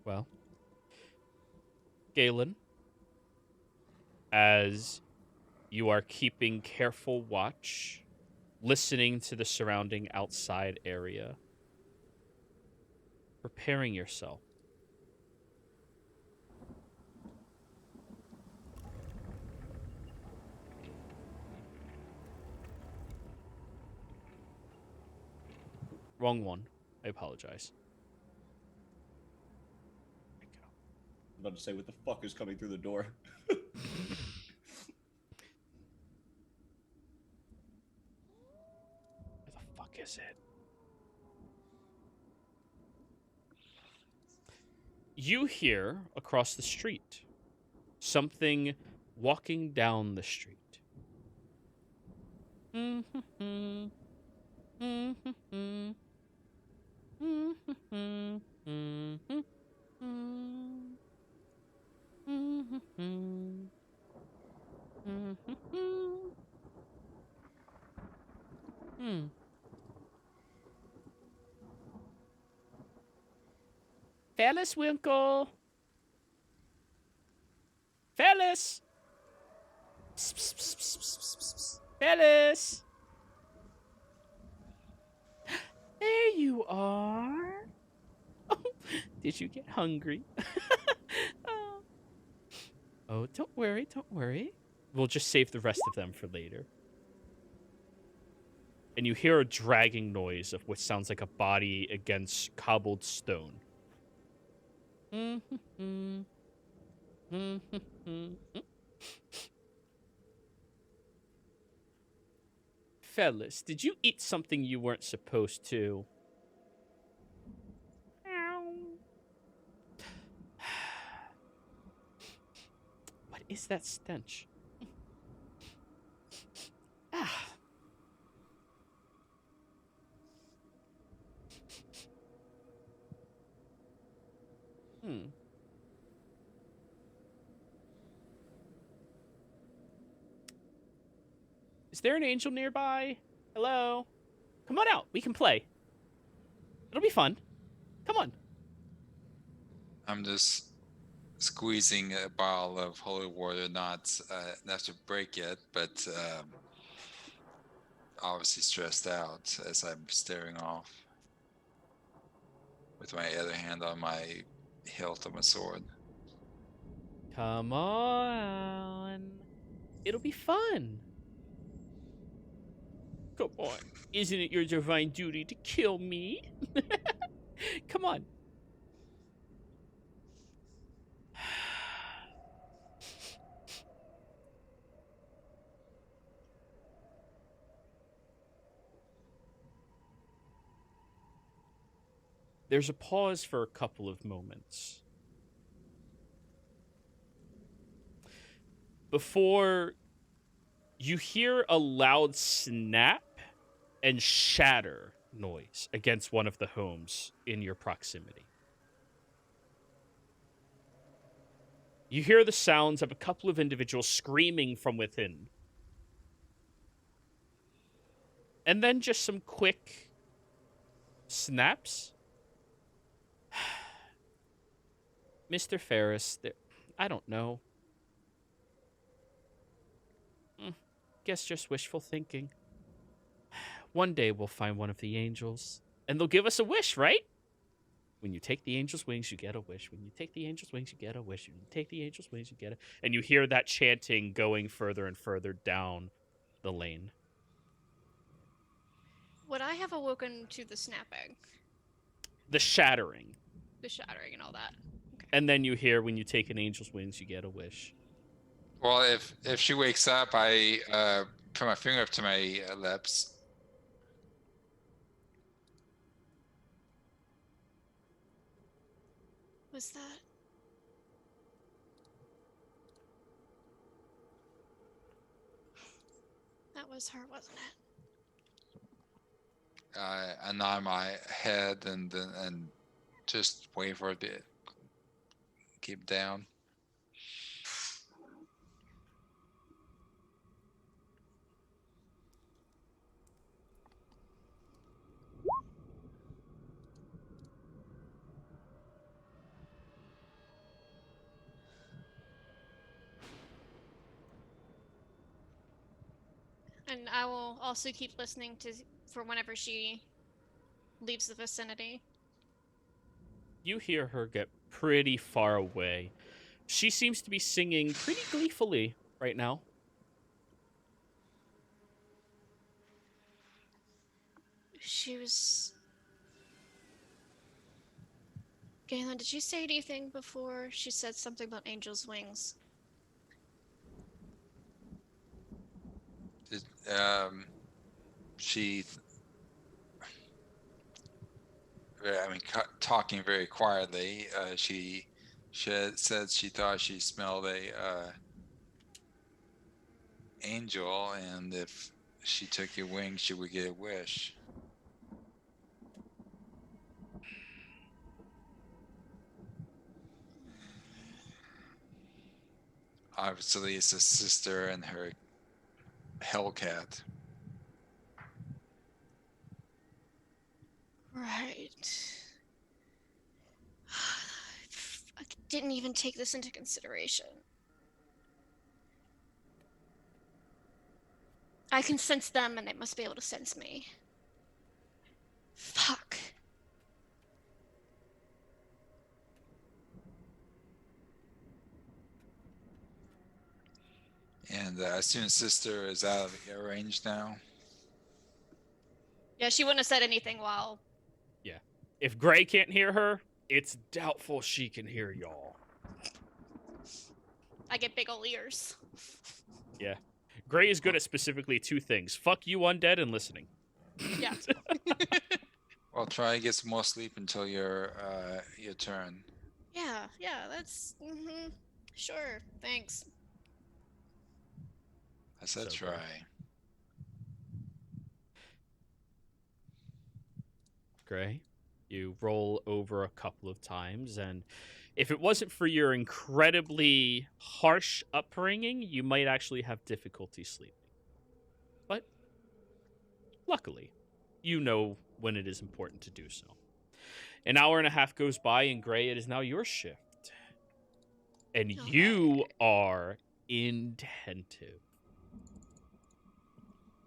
Well, Galen, as you are keeping careful watch, listening to the surrounding outside area, preparing yourself. Wrong one. I apologize. There we go. I'm about to say, what the fuck is coming through the door? Where the fuck is it? You hear across the street something walking down the street. Phyllis Winkle. Phyllis. Psst, psst, psst, psst, psst, psst, psst. Phyllis. There you are. Oh, did you get hungry? Oh, don't worry, don't worry. We'll just save the rest of them for later. And you hear a dragging noise of what sounds like a body against cobbled stone. Fellas, did you eat something you weren't supposed to? is that stench? Ah. Is there an angel nearby? Hello? Come on out. We can play. It'll be fun. Come on. I'm just squeezing a bottle of holy water, not enough to break it, but obviously stressed out as I'm staring off with my other hand on my hilt of my sword. Come on. It'll be fun. Come on. Isn't it your divine duty to kill me? Come on. There's a pause for a couple of moments before you hear a loud snap and shatter noise against one of the homes in your proximity. You hear the sounds of a couple of individuals screaming from within. And then just some quick snaps. Mr. Ferris, I don't know. Guess just wishful thinking. One day we'll find one of the angels, and they'll give us a wish, right? When you take the angel's wings, you get a wish. When you take the angel's wings, you get a wish. When you take the angel's wings, you get a... And you hear that chanting going further and further down the lane. Would I have awoken to the snapping? The shattering. The shattering and all that. Okay. And then you hear, when you take an angel's wings, you get a wish. Well, if she wakes up, I put my finger up to my lips. Was that? That was her, wasn't it? I nod my head and just wait for it to keep down. And I will also keep listening for whenever she leaves the vicinity. You hear her get pretty far away. She seems to be singing pretty gleefully right now. She was... Galen, did she say anything before she said something about angel's wings? She, talking very quietly, she said she thought she smelled a angel, and if she took your wings, she would get a wish. Obviously, it's a sister and her Hellcat. Right. I didn't even take this into consideration. I can sense them, and they must be able to sense me. Fuck. And I assume sister is out of your range now. Yeah, she wouldn't have said anything while... Yeah. If Gray can't hear her, it's doubtful she can hear y'all. I get big ol' ears. Yeah. Gray is good at specifically two things. Fuck you, undead, and listening. Yeah. Well, try and get some more sleep until your turn. Yeah, that's... Sure, thanks. I said So try. Gray, you roll over a couple of times, and if it wasn't for your incredibly harsh upbringing, you might actually have difficulty sleeping. But luckily, you know when it is important to do so. An hour and a half goes by, and Gray, it is now your shift. And you are inattentive.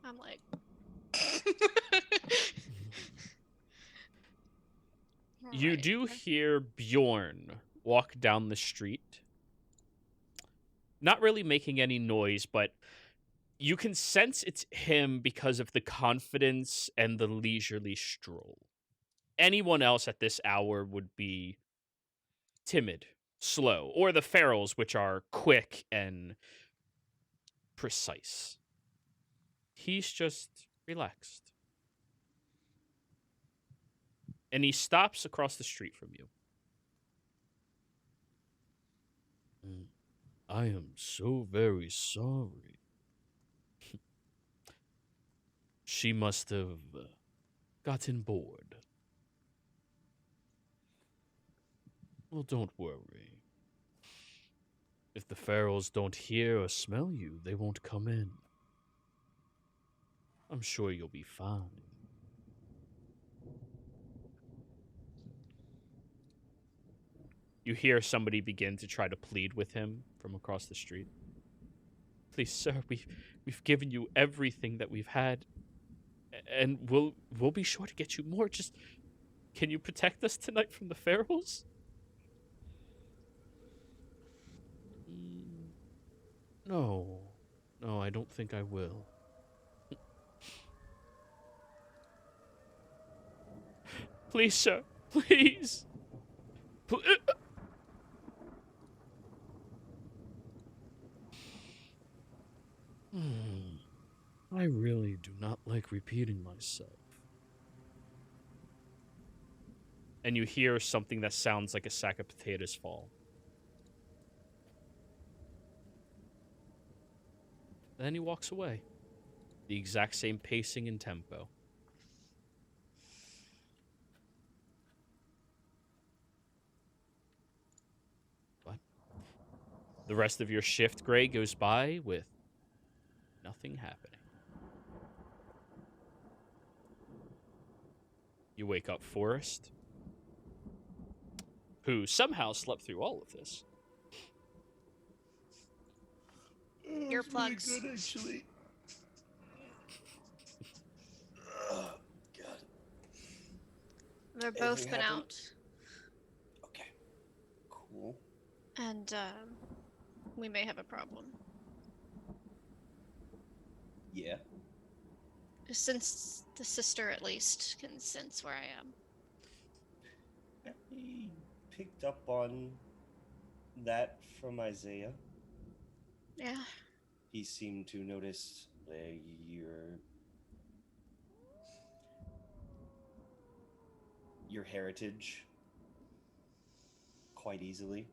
I'm like. You Right. do hear Bjorn walk down the street. Not really making any noise, but you can sense it's him because of the confidence and the leisurely stroll. Anyone else at this hour would be timid, slow, or the ferals, which are quick and precise. He's just relaxed. And he stops across the street from you. I am so very sorry. She must have gotten bored. Well, don't worry. If the ferals don't hear or smell you, they won't come in. I'm sure you'll be fine. You hear somebody begin to try to plead with him from across the street. Please, sir, we've given you everything that we've had, and we'll be sure to get you more. Just, can you protect us tonight from the ferals? No, I don't think I will. Please, sir, please. I really do not like repeating myself. And you hear something that sounds like a sack of potatoes fall. Then he walks away. The exact same pacing and tempo. But the rest of your shift, Gray, goes by with nothing happening. You wake up Forrest, who somehow slept through all of this. Earplugs. Really good, actually. Oh, God. They're both Anything been happened? out, Okay. Cool. and we may have a problem. Yeah. Since the sister at least can sense where I am. I picked up on that from Isaiah. Yeah. He seemed to notice your heritage quite easily.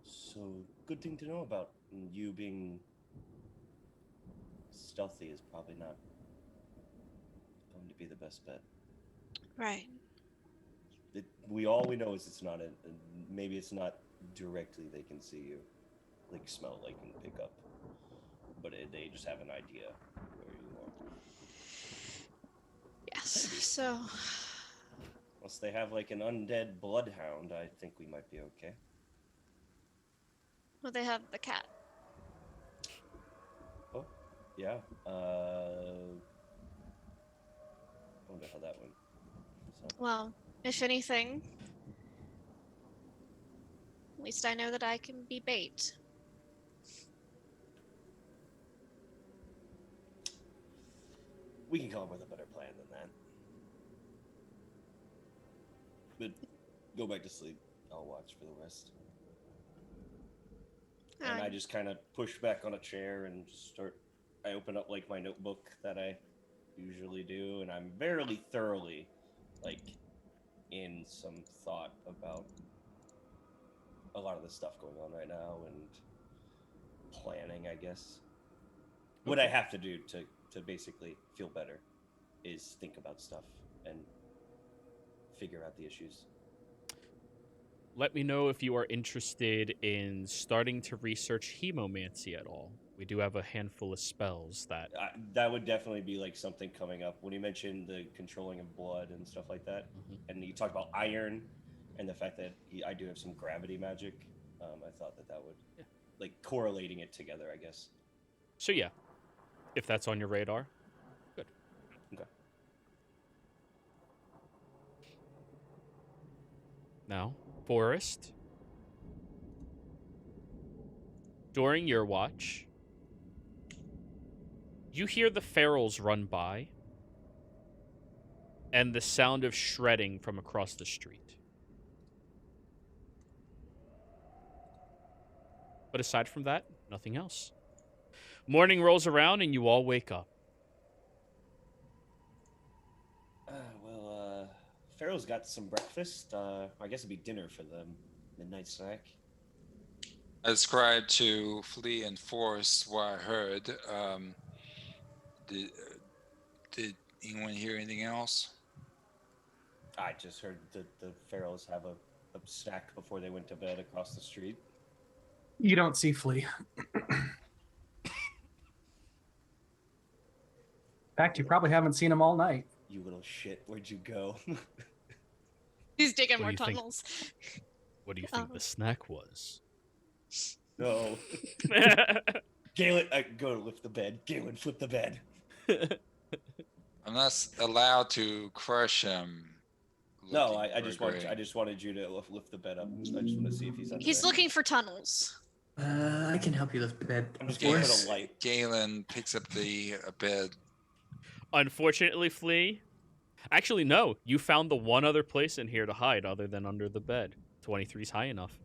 So, good thing to know about. And you being stealthy is probably not going to be the best bet. Right. All we know is it's not maybe it's not directly they can see you, like smell, like and pick up, but they just have an idea where you are. Yes. So. Unless they have like an undead bloodhound, I think we might be okay. Well, they have the cat. Oh, yeah. I wonder how that went. So. Well, if anything, at least I know that I can be bait. We can come up with a better plan than that. But go back to sleep. I'll watch for the rest. And I just kind of push back on a chair and start. I open up like my notebook that I usually do, and I'm very thoroughly, like, in some thought about a lot of the stuff going on right now and planning, I guess. What I have to do to basically feel better is think about stuff and figure out the issues. Let me know if you are interested in starting to research hemomancy at all. We do have a handful of spells that... that would definitely be like something coming up. When you mentioned the controlling of blood and stuff like that, and you talked about iron and the fact that I do have some gravity magic, I thought that would, like, correlating it together, I guess. So yeah, if that's on your radar, good. Okay. Now, Forrest, during your watch, you hear the ferals run by and the sound of shredding from across the street. But aside from that, nothing else. Morning rolls around and you all wake up. Pharaoh's got some breakfast. I guess it'd be dinner for them. Midnight snack. I described to Flea and Force what I heard. Did anyone hear anything else? I just heard that the Pharaohs have a snack before they went to bed across the street. You don't see Flea. In fact, you probably haven't seen him all night. You little shit, where'd you go? He's digging What more do you think? tunnels. What do you think the snack was? No. Galen, go lift the bed. Galen, flip the bed. I'm not allowed to crush him. No, I just wanted you to lift the bed up. I just want to see if he's under He's there. looking for tunnels. I can help you lift the bed. I'm just of gonna course. put a light. Galen picks up the bed. Unfortunately, Flea, actually, no. You found the one other place in here to hide other than under the bed. 23's high enough.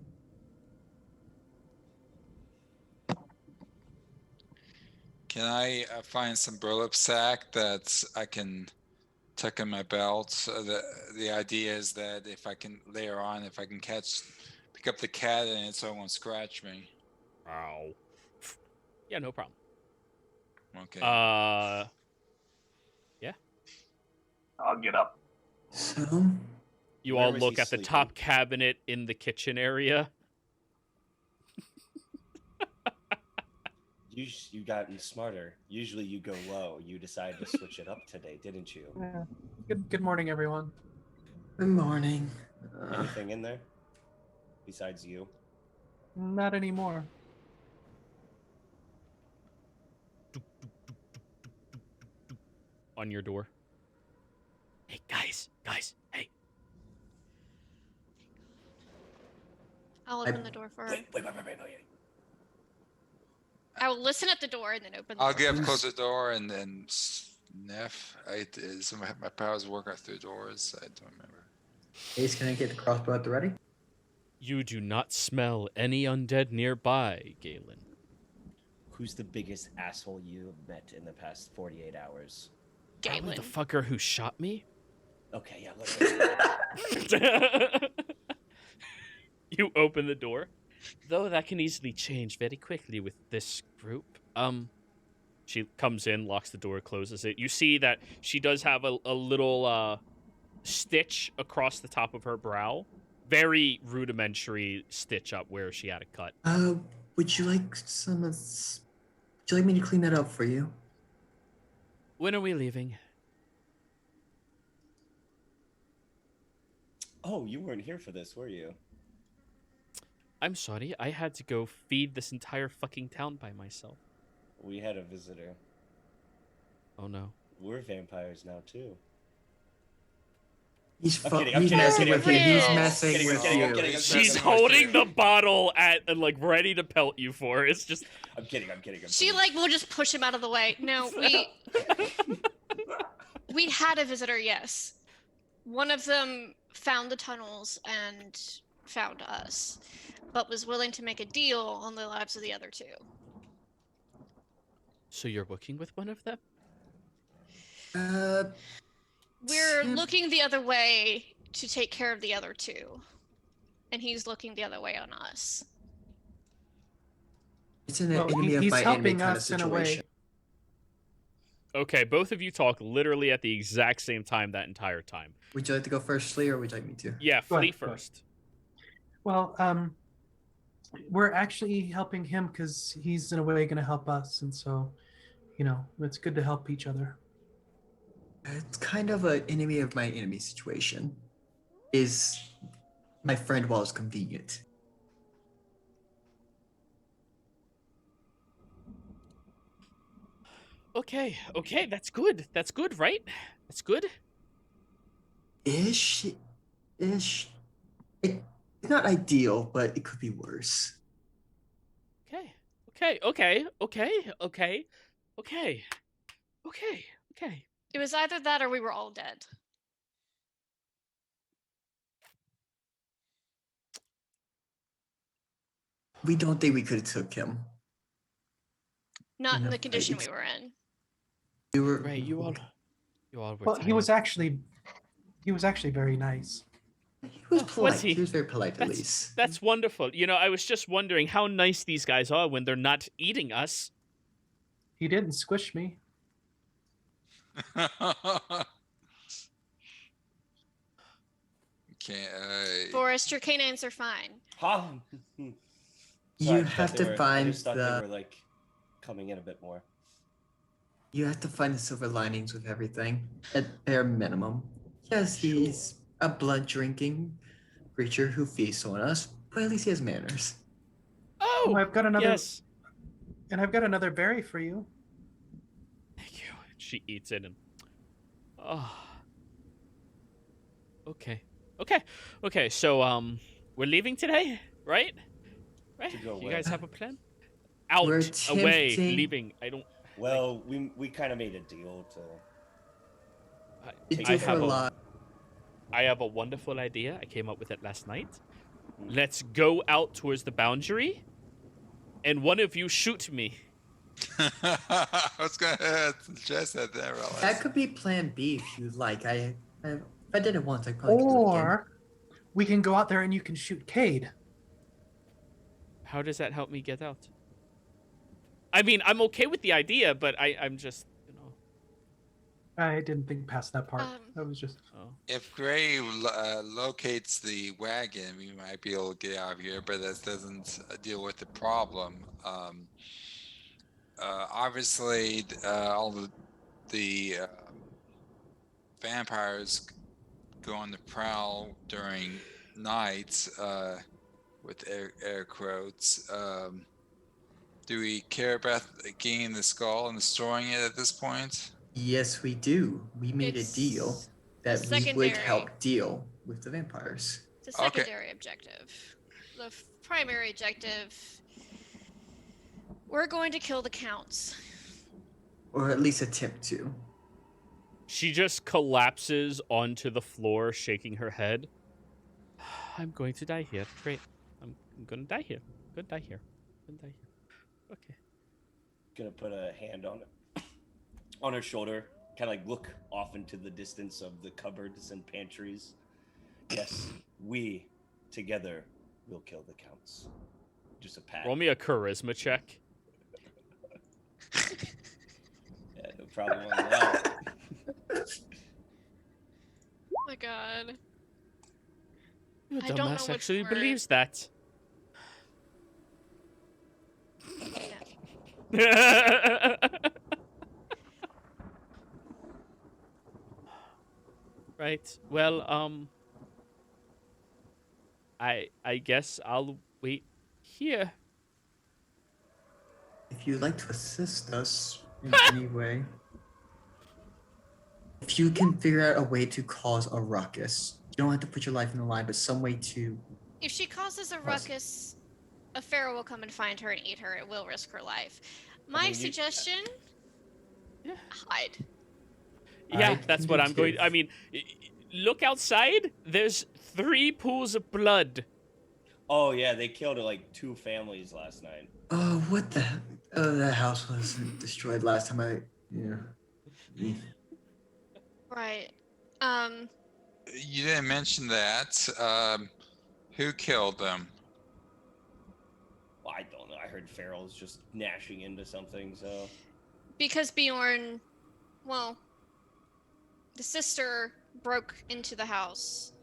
Can I find some burlap sack that I can tuck in my belt? The idea is that if I can later on, if I can pick up the cat in it so it won't scratch me. Ow. Yeah, no problem. Okay. Yeah. I'll get up. So, You Where all was look he at the sleeping? top cabinet in the kitchen area. You gotten smarter. Usually you go low. You decided to switch it up today, didn't you? Yeah. Good morning, everyone. good morning. Anything in there besides you? Not anymore. On your door. Hey, guys, hey. I'll open the door for her. Wait. I will listen at the door and then open the I'll door. get up close to the door and then sniff. My powers work out through doors. I don't remember. Ace, can I get the crossbow at the ready? You do not smell any undead nearby, Galen. Who's the biggest asshole you have met in the past 48 hours? Probably Galen. the fucker who shot me? Okay, yeah, let's You open the door. Though that can easily change very quickly with this group. She comes in, locks the door, closes it. You see that she does have a little stitch across the top of her brow. Very rudimentary stitch up where she had a cut. Would you like some? Would you like me to clean that up for you? When are we leaving? Oh, you weren't here for this, were you? I'm sorry, I had to go feed this entire fucking town by myself. We had a visitor. Oh no. We're vampires now, too. He's I'm kidding, I'm he's kidding, I'm messing kidding, with you. I'm He's kidding, messing I'm with kidding, I'm you. kidding, I'm She's Messing with holding you. the bottle at and like ready to pelt you for. It's just I'm kidding. She like will just push him out of the way. No, we had a visitor, yes. One of them found the tunnels and found us, but was willing to make a deal on the lives of the other two. So you're working with one of them? We're Tim- looking the other way to take care of the other two. And he's looking the other way on us. It's an Well, enemy of he's my enemy helping kind of us in a way. situation. Okay, both of you talk literally at the exact same time that entire time. Would you like to go first, Flea, or would you like me to? Yeah, Go Flea ahead, go ahead. first. Well, we're actually helping him because he's in a way going to help us, and so, it's good to help each other. It's kind of an enemy of my enemy situation. Is my friend while it's convenient. Okay, that's good. That's good, right? That's good. Ish. It's not ideal, but it could be worse. Okay. It was either that or we were all dead. We don't think we could have took him. Not in No, the condition it's- we were in. We were Right, you all were Well, he was tired. actually very nice. He was Oh, was polite. he? He was very polite, at That's- least. That's wonderful. I was just wondering how nice these guys are when they're not eating us. He didn't squish me. Can't. Forrest, your canines are fine. Huh? You Sorry, have they to were- I find just thought the. they were like coming in a bit more. You have to find the silver linings with everything, at bare minimum. Yes, he's a blood drinking creature who feasts on us, but at least he has manners. Oh, I've got another, yes. and I've got another berry for you. Thank you. She eats it and. Oh. Okay. So we're leaving today, right? Right. To go You where? guys have a plan? Out, We're away, attempting- leaving. I don't. Well, we kind of made a deal to. It Take I did care for a have a- lot. I have a wonderful idea. I came up with it last night. Mm. Let's go out towards the boundary, and one of you shoot me. I was gonna suggest that there, Alice. That could be Plan B if you like. If I did it once, I probably could do it again. Or we can go out there and you can shoot Cade. How does that help me get out? I mean, I'm okay with the idea, but I'm just, I didn't think past that part. Um, That was just. Oh. If Gray locates the wagon, we might be able to get out of here, but that doesn't deal with the problem. Obviously, all the vampires go on the prowl during nights with air quotes. Do we care about gaining the skull and storing it at this point? Yes, we do. We made a deal It's that we would secondary. help deal with the vampires. It's a Okay. secondary objective. The primary objective, we're going to kill the counts. Or at least attempt to. She just collapses onto the floor, shaking her head. I'm going to die here. Great. I'm gonna die here. Okay. Gonna put a hand on her shoulder, kind of like look off into the distance of the cupboards and pantries. Yes, we together will kill the counts. Just a pat. Roll me a charisma check. Yeah, no problem on that. Oh my god. Your I don't know dumbass which actually word. believes that. Yeah. Right. Well, I guess I'll wait here. If you'd like to assist us in any way, if you can figure out a way to cause a ruckus, you don't have to put your life in the line, but some way to. If she causes a ruckus, a pharaoh will come and find her and eat her. It will risk her life. My mean, you- suggestion: Yeah. hide. Yeah, I that's can what do I'm going. too. I mean, look outside. There's 3 pools of blood. Oh yeah, they killed like 2 families last night. Oh, what the? Oh, that house was destroyed last time I. Yeah. Right. You didn't mention that. Who killed them? Well, I don't know. I heard Farrell's just gnashing into something, so... Because Bjorn, well, the sister broke into the house.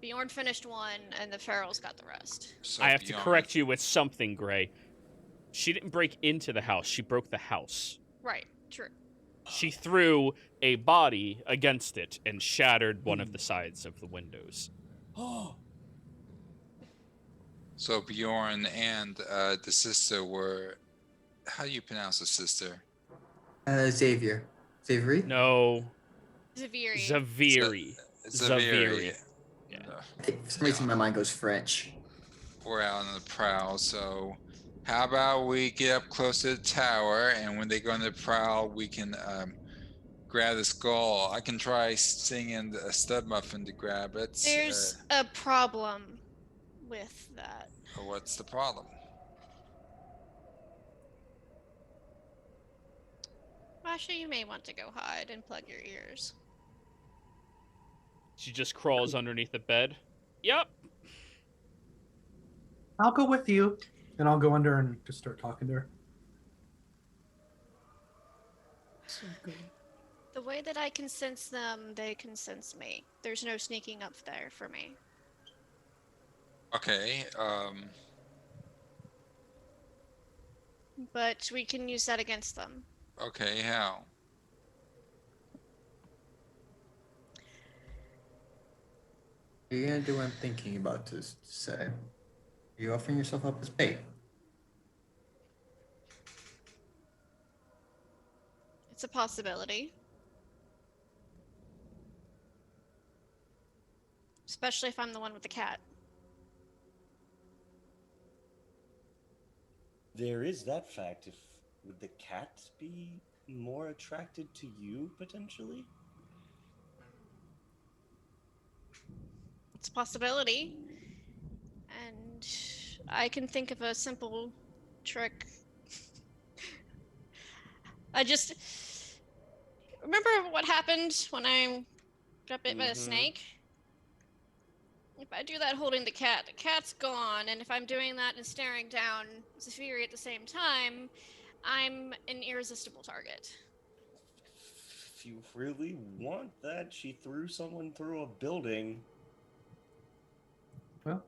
Bjorn finished one, and the Ferals got the rest. So I have to Bjorn- correct you with something, Gray. She didn't break into the house. She broke the house. Right, true. She threw a body against it and shattered one of the sides of the windows. Oh! So Bjorn and the sister were. How do you pronounce the sister? Xavier. Xavier? No. Zaviri. Zaviri. Zaviri. Yeah. For some reason, my mind goes French. We're out on the prowl, so how about we get up close to the tower, and when they go on the prowl, we can grab the skull. I can try singing a stud muffin to grab it. There's a problem with that. What's the problem? Masha, you may want to go hide and plug your ears. She just crawls underneath the bed. Yep. I'll go with you, and I'll go under and just start talking to her. The way that I can sense them, they can sense me. There's no sneaking up there for me. Okay. But we can use that against them. Okay. How? You're gonna do what I'm thinking about to say. You're offering yourself up as bait. It's a possibility. Especially if I'm the one with the cat. There is that fact. Would the cat be more attracted to you, potentially? It's a possibility. And I can think of a simple trick. I just remember what happened when I got bit by a snake? If I do that holding the cat's gone, and if I'm doing that and staring down Zafiri at the same time, I'm an irresistible target. If you really want that, she threw someone through a building. Well,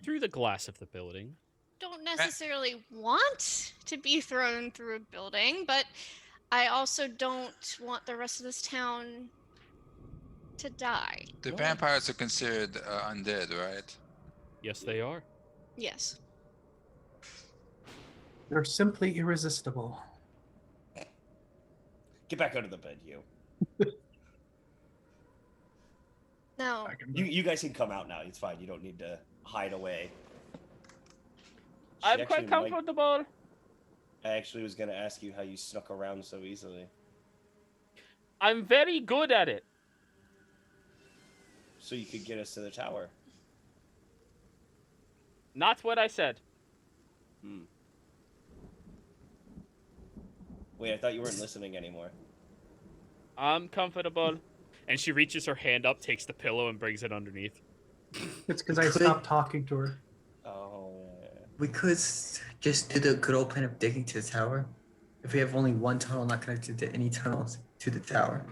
Through the glass of the building. Don't necessarily want to be thrown through a building, but I also don't want the rest of this town to die. The Oh. vampires are considered undead, right? Yes, they are. Yes. they're simply irresistible. Get back under the bed, you. No. You guys can come out now. It's fine. You don't need to hide away. She I'm actually quite might- comfortable. I actually was going to ask you how you snuck around so easily. I'm very good at it. So you could get us to the tower. Not what I said. Wait, I thought you weren't listening anymore. I'm comfortable. And she reaches her hand up, takes the pillow, and brings it underneath. It's because I stopped talking to her. Oh, yeah. We could just do the good old plan of digging to the tower. If we have only one tunnel not connected to any tunnels to the tower.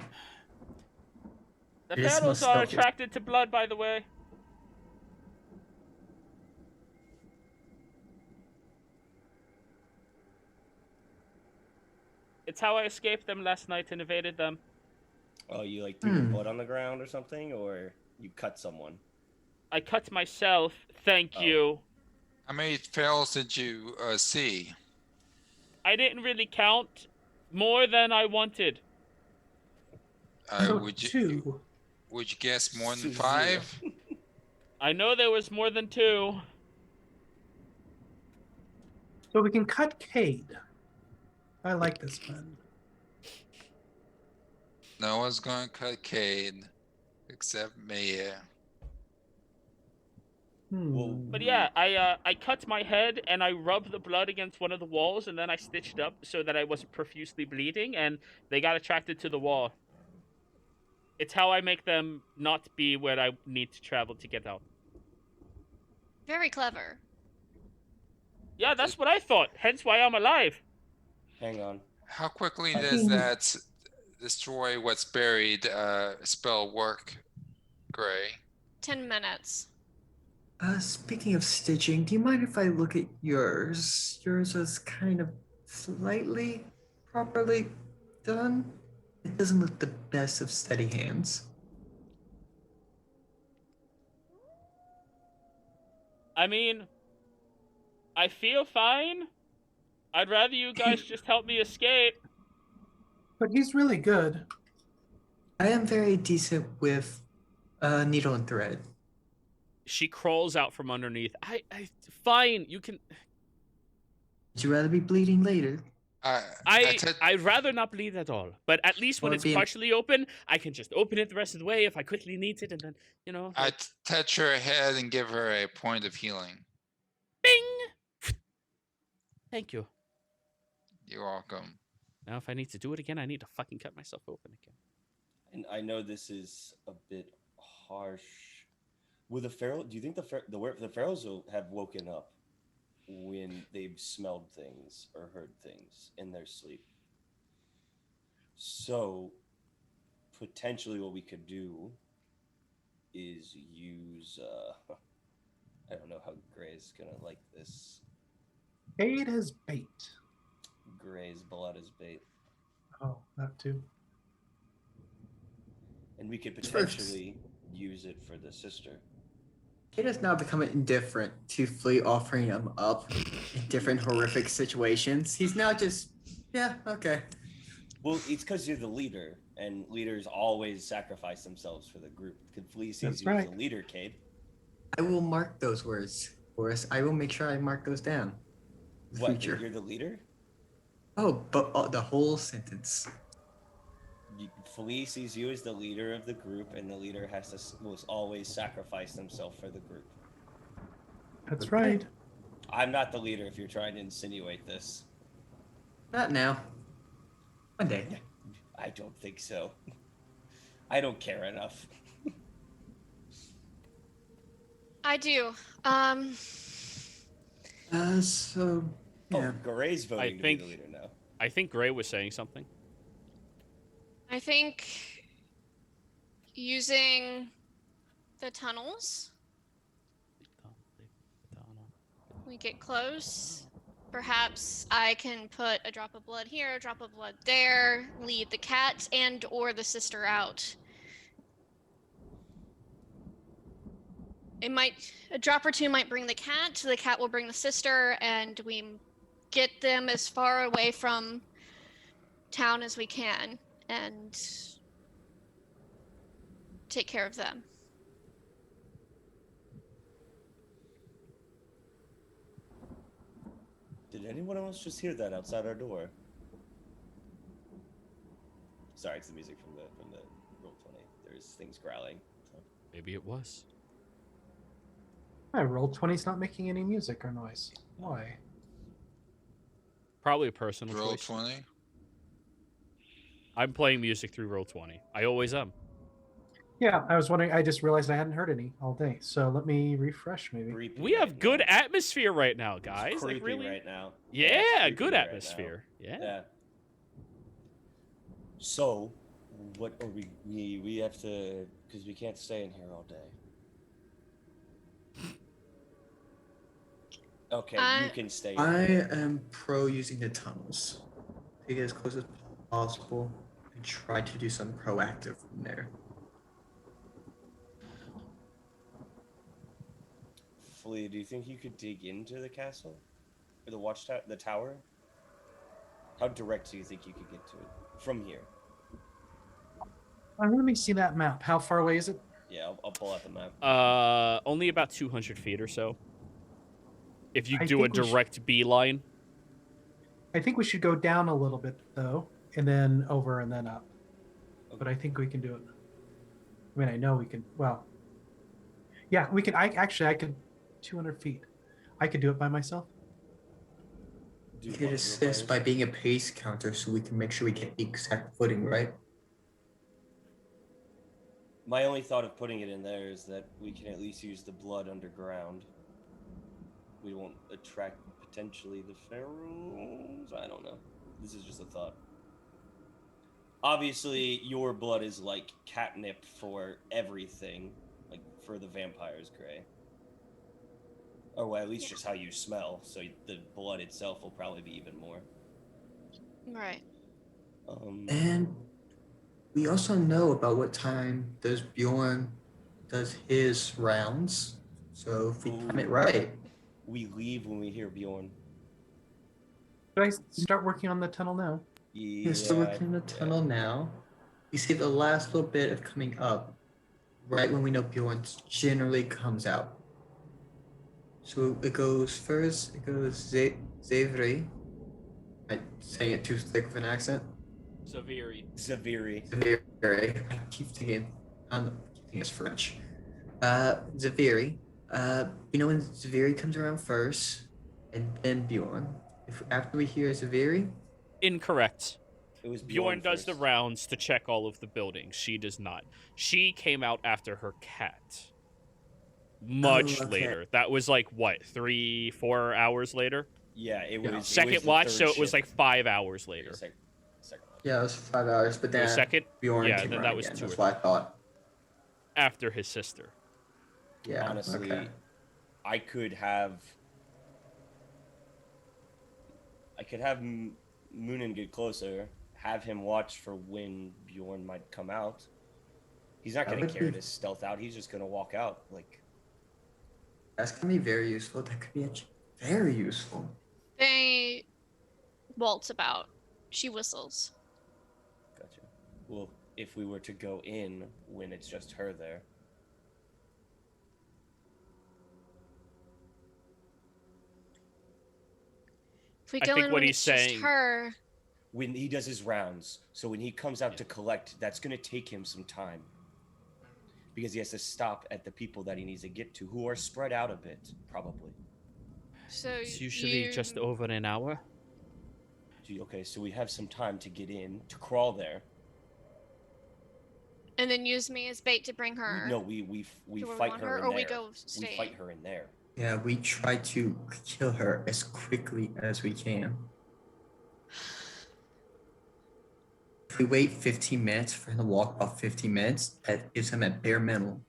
The It is pharaohs most are focused. attracted to blood, by the way. It's how I escaped them last night and evaded them. Oh, you like threw your blood on the ground or something, or you cut someone? I cut myself, thank Oh. you. How many fails did you see? I didn't really count. More than I wanted. So Would you two. guess more than Zero. 5? I know there was more than 2. So we can cut Cade. I like this plan. No one's gonna cut Cade except me. Well, But yeah, I cut my head and I rubbed the blood against one of the walls and then I stitched up so that I wasn't profusely bleeding and they got attracted to the wall. It's how I make them not be where I need to travel to get out. Very clever. Yeah, that's what I thought. Hence why I'm alive. Hang on. How quickly I does mean- that destroy what's buried spell work, Gray? 10 minutes. Speaking of stitching, do you mind if I look at yours? Yours is kind of slightly properly done. It doesn't look the best of steady hands. I mean, I feel fine. I'd rather you guys just help me escape. But he's really good. I am very decent with needle and thread. She crawls out from underneath. Fine, you can. Would you rather be bleeding later? I'd rather not bleed at all. But at least when Or it's being- partially open, I can just open it the rest of the way if I quickly need it, and then, you know. I touch her head and give her a point of healing. Bing! Thank you. You're welcome. Now, if I need to do it again, I need to fucking cut myself open again. And I know this is a bit harsh. Will the feral? Do you think the pharaohs will have woken up when they've smelled things or heard things in their sleep? So potentially, what we could do is use. I don't know how Gray's gonna like this. Bait as bait. Gray's blood is bait, Oh, that too. and we could First. potentially use it for the sister. Kate has now become indifferent to Flea offering him up in different horrific situations. He's now just, yeah, okay. Well, it's because you're the leader, and leaders always sacrifice themselves for the group. Could Flea sees That's you as right. a leader, Cade? I will mark those words, Horace. I will make sure I mark those down. In the What? That future. you're the leader? Oh, but the whole sentence. Flea sees you as the leader of the group, and the leader will always sacrifice themselves for the group. That's right. I'm not the leader if you're trying to insinuate this. Not now. One day. I don't think so. I don't care enough. I do. So, yeah. Oh, Gray's voting I to be think- the leader now. I think Gray was saying something. I think using the tunnels, we get close. Perhaps I can put a drop of blood here, a drop of blood there, lead the cat and or the sister out. A drop or two might bring the cat will bring the sister, and we get them as far away from town as we can and take care of them. Did anyone else just hear that outside our door? Sorry, it's the music from the Roll20. There's things growling. Maybe it was. My Roll20's not making any music or noise. Why? Probably a personal Roll choice. 20. I'm playing music through Roll20. I always am. Yeah, I was wondering. I just realized I hadn't heard any all day. So let me refresh, maybe. Creepy We have right good now. atmosphere right now, guys. It's Like, creepy really? right now. Yeah, it's creepy good right now. atmosphere. Yeah. Yeah. So, what are we have to, because we can't stay in here all day. Okay, you can stay in I here. am pro using the tunnels. To get as close as possible and try to do some proactive from there. Flea, do you think you could dig into the castle? Or the watchtower, the tower? How direct do you think you could get to it? From here. Let me see that map. How far away is it? Yeah, I'll pull out the map. Only about 200 feet or so. If you I do a think we should- direct beeline. I think we should go down a little bit though, and then over and then up. But I think we can do it. I mean, I know we can. Well, yeah, we can. I could. 200 feet. I could do it by myself. Do You you could wanna do it assist by yourself? being a pace counter so we can make sure we get the exact footing right. My only thought of putting it in there is that we can at least use the blood underground. We won't potentially the pharaohs. I don't know. This is just a thought. Obviously, your blood is like catnip for everything, like for the vampires, Gray. Or well, at least just how you smell. So the blood itself will probably be even more. Right. And we also know about what time does Bjorn does his rounds. So if we time it right. We leave when we hear Bjorn. Should I start working on the tunnel now? We're still working in the tunnel now. We see the last little bit of coming up right when we know Bjorn generally comes out. So it goes first, it goes Zavri. I'm saying it too thick of an accent. Zaviri. Zaviri. I keep thinking it's French. Zaviri. We know when Zaviri comes around first, and then Bjorn. After we hear Zaviri, Incorrect. It was Bjorn does the first. rounds to check all of the buildings. She does not. She came out after her cat. Much later. That was like, what, 3-4 hours later? Yeah, it was. Second it was the watch, third so it was shift. like 5 hours later. Second watch. yeah, it was 5 hours, but The then second? Bjorn Yeah, came then around that was again. 2 or That's what I thought. After his sister. Yeah, Honestly, okay. I could have Moonin get closer, have him watch for when Bjorn might come out. He's not going to carry his stealth out. He's just going to walk out. Like, that's gonna be very useful. That could be very useful. They waltz about. She whistles. gotcha. Well, if we were to go in when it's just her there, If we I go think in what when he's it's just saying- her, when he does his rounds, so when he comes out to collect, that's going to take him some time. Because he has to stop at the people that he needs to get to, who are spread out a bit, probably. so It's usually you, just over an hour. Okay, so we have some time to get in, to crawl there. and then use me as bait to bring her. No, we to where we fight want her in or there. we go We stay. fight her in there. Yeah, we try to kill her as quickly as we can. If we wait 15 minutes for him to walk about 15 minutes, that gives him at bare minimum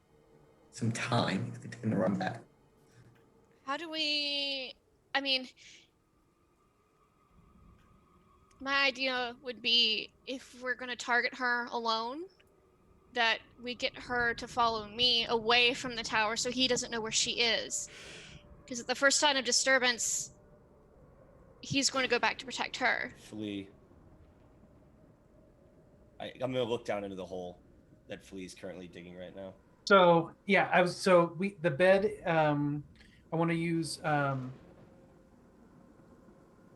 some time if they're going to run back. How do we? I mean, my idea would be if we're going to target her alone, that we get her to follow me away from the tower so he doesn't know where she is. Because at the first sign of disturbance, he's going to go back to protect her. Flea. I'm gonna look down into the hole that Flea is currently digging right now. So yeah, the bed. I want to use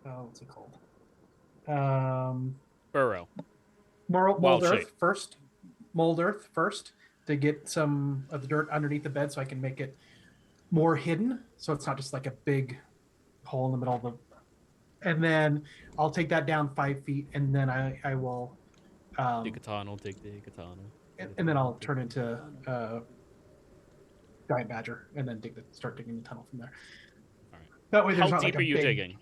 what's it called? Burrow. Mold Wild earth shape. first. Mold earth first to get some of the dirt underneath the bed, so I can make it more hidden, so it's not just like a big hole in the middle of the. And then I'll take that down 5 feet, and then I will. Dig a tunnel, dig a tunnel. And then I'll turn into giant badger, and then start digging the tunnel from there. All right. That way, there's How not deep like are a you big- digging?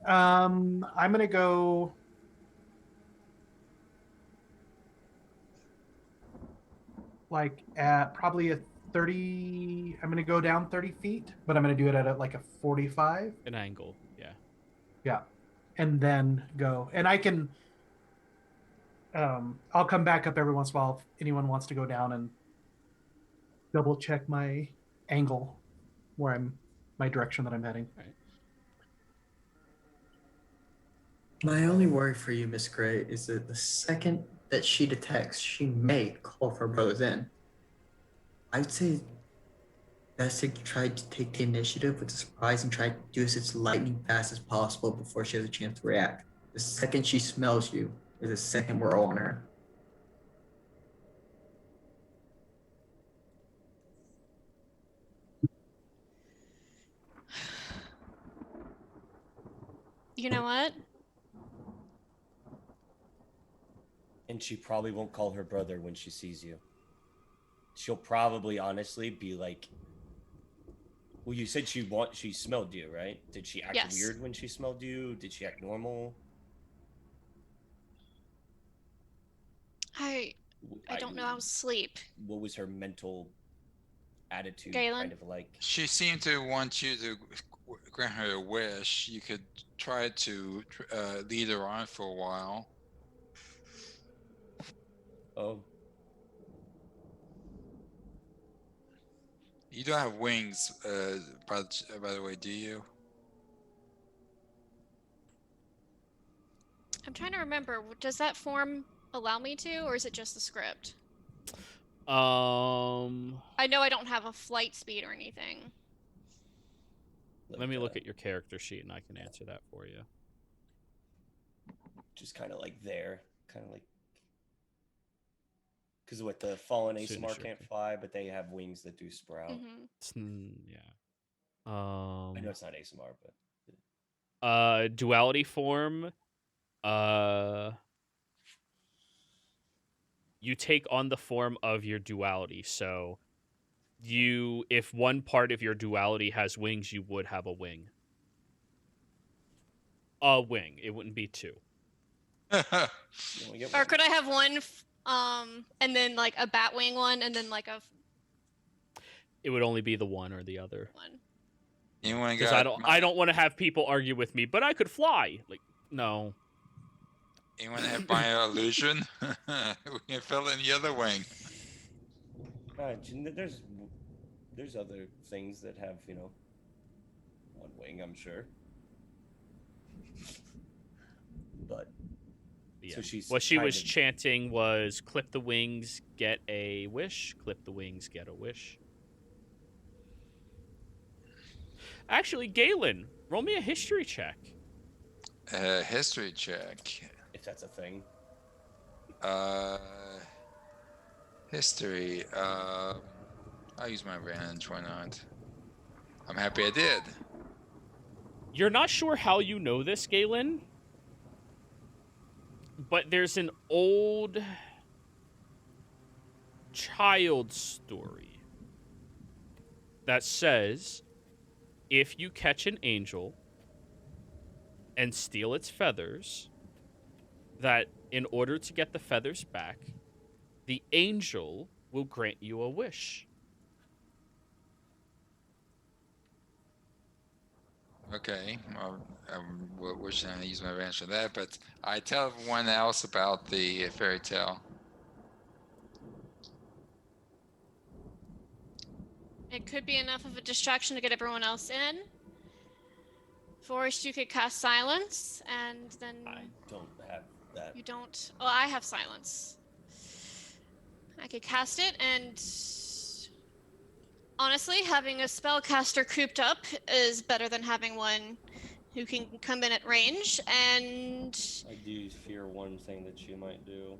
I'm gonna go. Like at probably a 30. I'm gonna go down 30 feet, but I'm gonna do it at like a 45. An angle, yeah. Yeah, and then go. And I can. I'll come back up every once in a while if anyone wants to go down and double check my angle, my direction that I'm heading. All right. My only worry for you, Miss Gray, is that the second that she detects, she may call for her brothers in. I'd say best to try to take the initiative with the surprise and try to do this as lightning fast as possible before she has a chance to react. The second she smells you is the second we're on her. You know what? And she probably won't call her brother when she sees you. She'll probably honestly be like, Well, you said she smelled you, right? Did she act Yes. weird when she smelled you? Did she act normal? I don't know. I was asleep. What was her mental attitude Galen? kind of like? She seemed to want you to grant her a wish. You could try to lead her on for a while. Oh, You don't have wings, by the way, do you? I'm trying to remember. Does that form allow me to, or is it just the script? I know I don't have a flight speed or anything. Let me look at your character sheet and I can answer that for you. just kind of like there, kind of like, because with the fallen ASMR can't fly, but they have wings that do sprout. Yeah. I know it's not ASMR, but Duality form. You take on the form of your duality. So if one part of your duality has wings, you would have a wing. A wing. It wouldn't be two. Or could I have one, and then like a bat wing one, and then like a... It would only be the one or the other. one. Because I don't want to have people argue with me, but I could fly. Like, no. You want to have bio illusion? We can fill in the other wing. There's other things that have, one wing, I'm sure. But yeah. So she's what she was chanting was clip the wings, get a wish. Clip the wings, get a wish. Actually, Galen, roll me a history check. History check. If that's a thing. History. I'll use my advantage. Why not? I'm happy I did. You're not sure how you know this, Galen, but there's an old child story that says if you catch an angel and steal its feathers, that in order to get the feathers back, the angel will grant you a wish. Okay, wishing I use my advantage for that, but I tell everyone else about the fairy tale. It could be enough of a distraction to get everyone else in. Forrest, you could cast silence, and then... I don't have that. You don't... Oh, I have silence. I could cast it, and... Honestly, having a spellcaster cooped up is better than having one who can come in at range, and... I do fear one thing that she might do.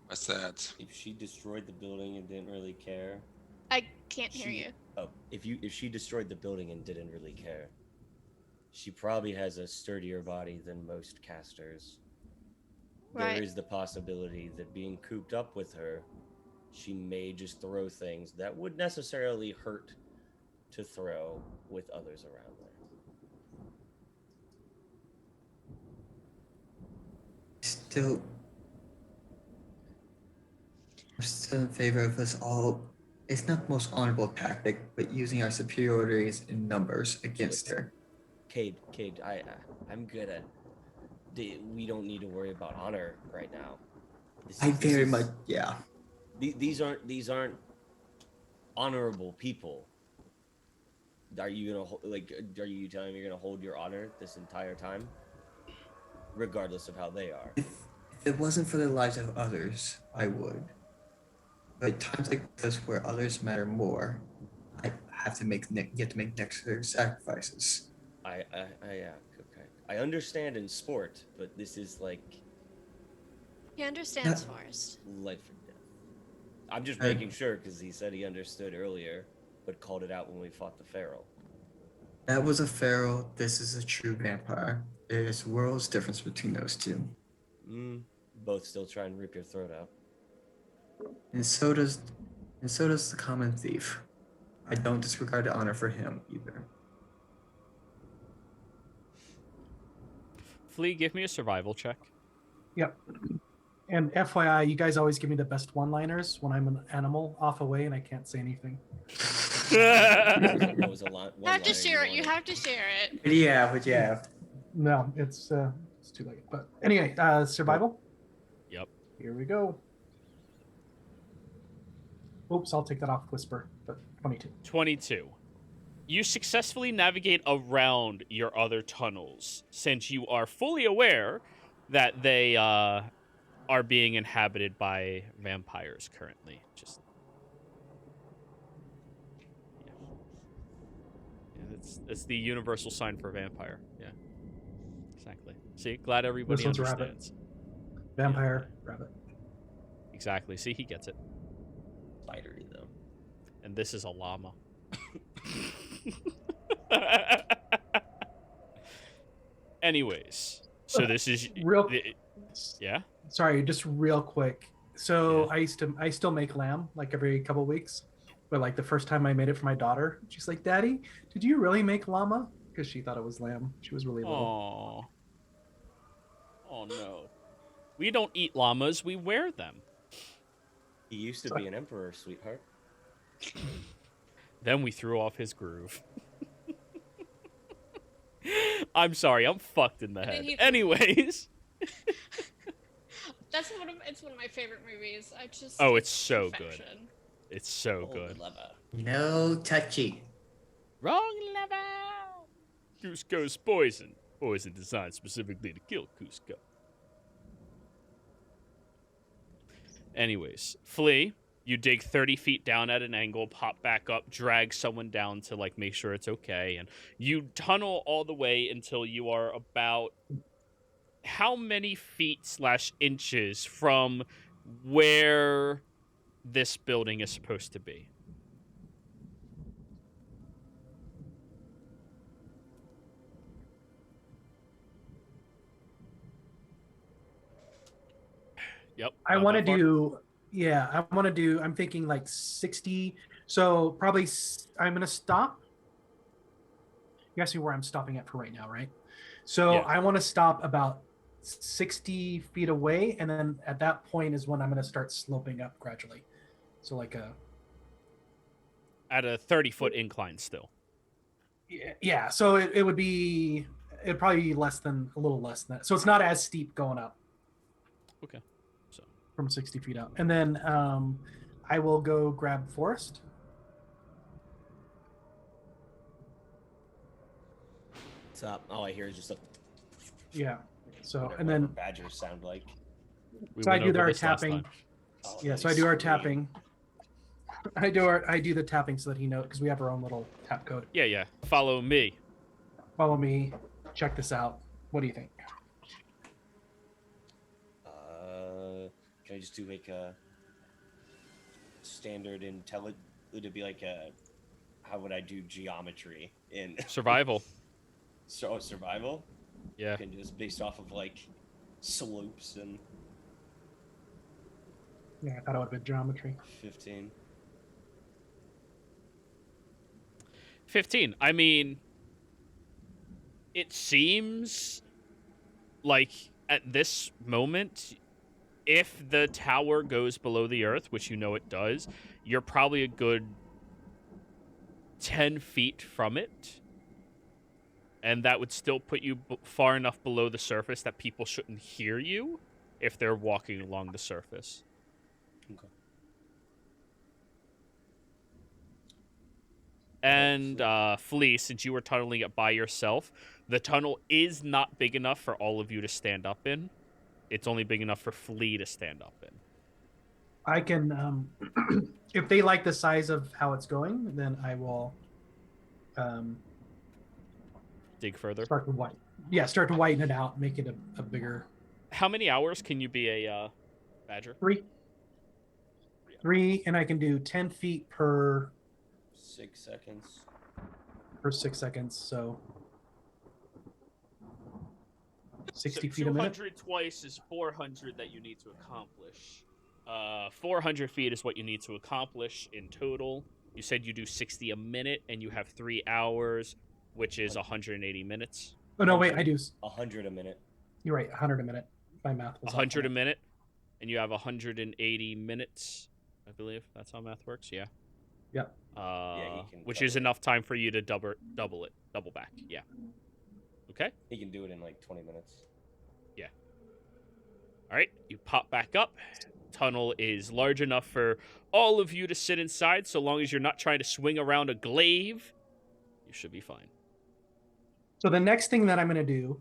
What's that? If she destroyed the building and didn't really care... I can't hear you. Oh, if she destroyed the building and didn't really care, she probably has a sturdier body than most casters. Right. There is the possibility that being cooped up with her, she may just throw things that would necessarily hurt to throw with others around there. I'm still in favor of us all. It's not the most honorable tactic, but using our superiorities in numbers against her. Cade, I'm good at... We don't need to worry about honor right now. Yeah. These aren't honorable people. Are you telling me you're gonna hold your honor this entire time, regardless of how they are? If it wasn't for the lives of others, I would. But times like this, where others matter more, I have to make necessary sacrifices. Yeah, okay. I understand in sport, but this is like... He understands, Forrest. Life or death. I'm just making sure, because he said he understood earlier, but called it out when we fought the feral. That was a feral. This is a true vampire. There's worlds difference between those two. Both still try and rip your throat out. And so does And so does the common thief. I don't disregard the honor for him either. Flea, give me a survival check. Yep. And FYI, you guys always give me the best one-liners when I'm an animal off away and I can't say anything. That was a lot. You have to share it. You have to share it. Yeah. No, it's too late. But anyway, survival. Yep. Here we go. Oops, I'll take that off whisper. But 22. 22. You successfully navigate around your other tunnels, since you are fully aware that they are being inhabited by vampires currently. Just yeah, it's the universal sign for vampire. Yeah, exactly. See, glad everybody This one's a rabbit. understands. Vampire, rabbit. Exactly. See, he gets it. Spidery though. And this is a llama. Anyways, so this is yeah. Sorry, just real quick. So Yeah. I still make lamb like every couple weeks, but like the first time I made it for my daughter, she's like, "Daddy, did you really make llama?" Because she thought it was lamb. She was really little. Oh no. We don't eat llamas, we wear them. He used to be an emperor, sweetheart. Then we threw off his groove. I'm sorry, I'm fucked in the head. Anyways. It's one of my favorite movies. Oh, it's so perfection. good. It's so good. No touchy. Wrong level. Cusco's poison. Poison designed specifically to kill Cusco. Anyways, Flea, you dig 30 feet down at an angle, pop back up, drag someone down to like make sure it's okay, and you tunnel all the way until you are about how many feet / inches from where this building is supposed to be? Yep. I want to do, I'm thinking like 60. So probably I'm going to stop. You guys see where I'm stopping at for right now, right? So Yeah. I want to stop about 60 feet away. And then at that point is when I'm going to start sloping up gradually. So like at a 30-foot incline still. Yeah. So it'd probably be a little less than that. So it's not as steep going up. Okay. From 60 feet up. And then I will go grab Forrest. What's up? All I hear is just a... Yeah. So, whatever and then... badgers sound like. So I do our tapping. Oh, Yeah, so I do our tapping. I do the tapping so that he knows, because we have our own little tap code. Yeah. Follow me. Follow me. Check this out. What do you think? Can I just do like a standard intelligence? Would it be like how would I do geometry in Survival. Survival? Yeah. And just based off of like slopes and... Yeah, I thought it would have been geometry. 15. 15. I mean, it seems like at this moment, if the tower goes below the earth, which you know it does, you're probably a good 10 feet from it. And that would still put you far enough below the surface that people shouldn't hear you if they're walking along the surface. Okay. And Flea, since you were tunneling it by yourself, the tunnel is not big enough for all of you to stand up in. It's only big enough for Flea to stand up in. I can, if they like the size of how it's going, then I will dig further. Start to whiten it out, make it a bigger. How many hours can you be a badger? 3, and I can do 10 feet per 6 seconds. Per 6 seconds, so 60 feet a minute. 200 twice is 400 that you need to accomplish. 400 feet is what you need to accomplish in total. You said you do 60 a minute, and you have 3 hours, which is 180 minutes. Oh no, wait, I do. 100 a minute. You're right, 100 a minute. My math was off on 100 a that. minute, and you have 180 minutes. I believe that's how math works. Yeah. Yep. He can Which cover is it. enough time for you to double back. Yeah. Okay. He can do it in like 20 minutes. All right. You pop back up. Tunnel is large enough for all of you to sit inside, so long as you're not trying to swing around a glaive. You should be fine. So the next thing that I'm going to do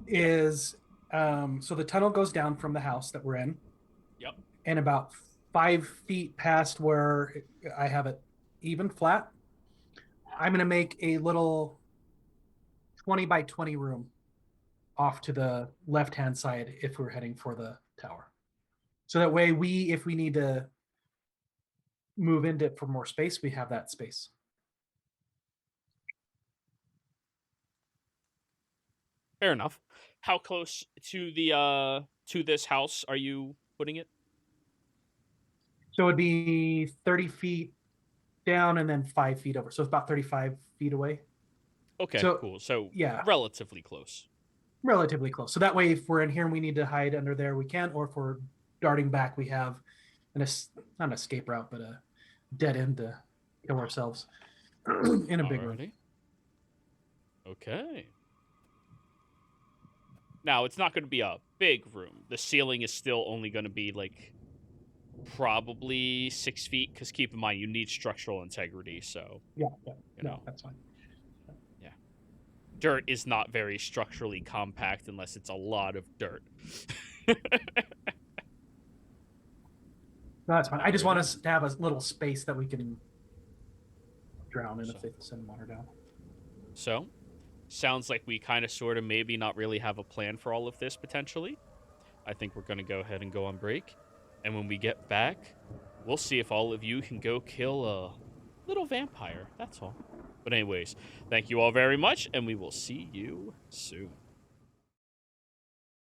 is, so the tunnel goes down from the house that we're in. Yep. And about 5 feet past where I have it even flat, I'm going to make a little 20 by 20 room off to the left-hand side if we're heading for the tower. So that way if we need to move into it for more space, we have that space. Fair enough. How close to the to this house are you putting it? So it'd be 30 feet down and then 5 feet over. So it's about 35 feet away. Okay, So, cool. So yeah. relatively close. Relatively close. So that way, if we're in here and we need to hide under there, we can. Or if we're darting back, we have not an escape route, but a dead end to kill ourselves in a big room. Alrighty. Okay. Now, it's not going to be a big room. The ceiling is still only going to be, like, probably 6 feet, because keep in mind, you need structural integrity, so... Yeah. You know. No, that's fine. Yeah. Dirt is not very structurally compact unless it's a lot of dirt. No, that's fine. I just want us to have a little space that we can drown in if they send water down. So, sounds like we kind of, sort of, maybe not really have a plan for all of this, potentially. I think we're going to go ahead and go on break. And when we get back, we'll see if all of you can go kill a little vampire. That's all. But anyways, thank you all very much, and we will see you soon.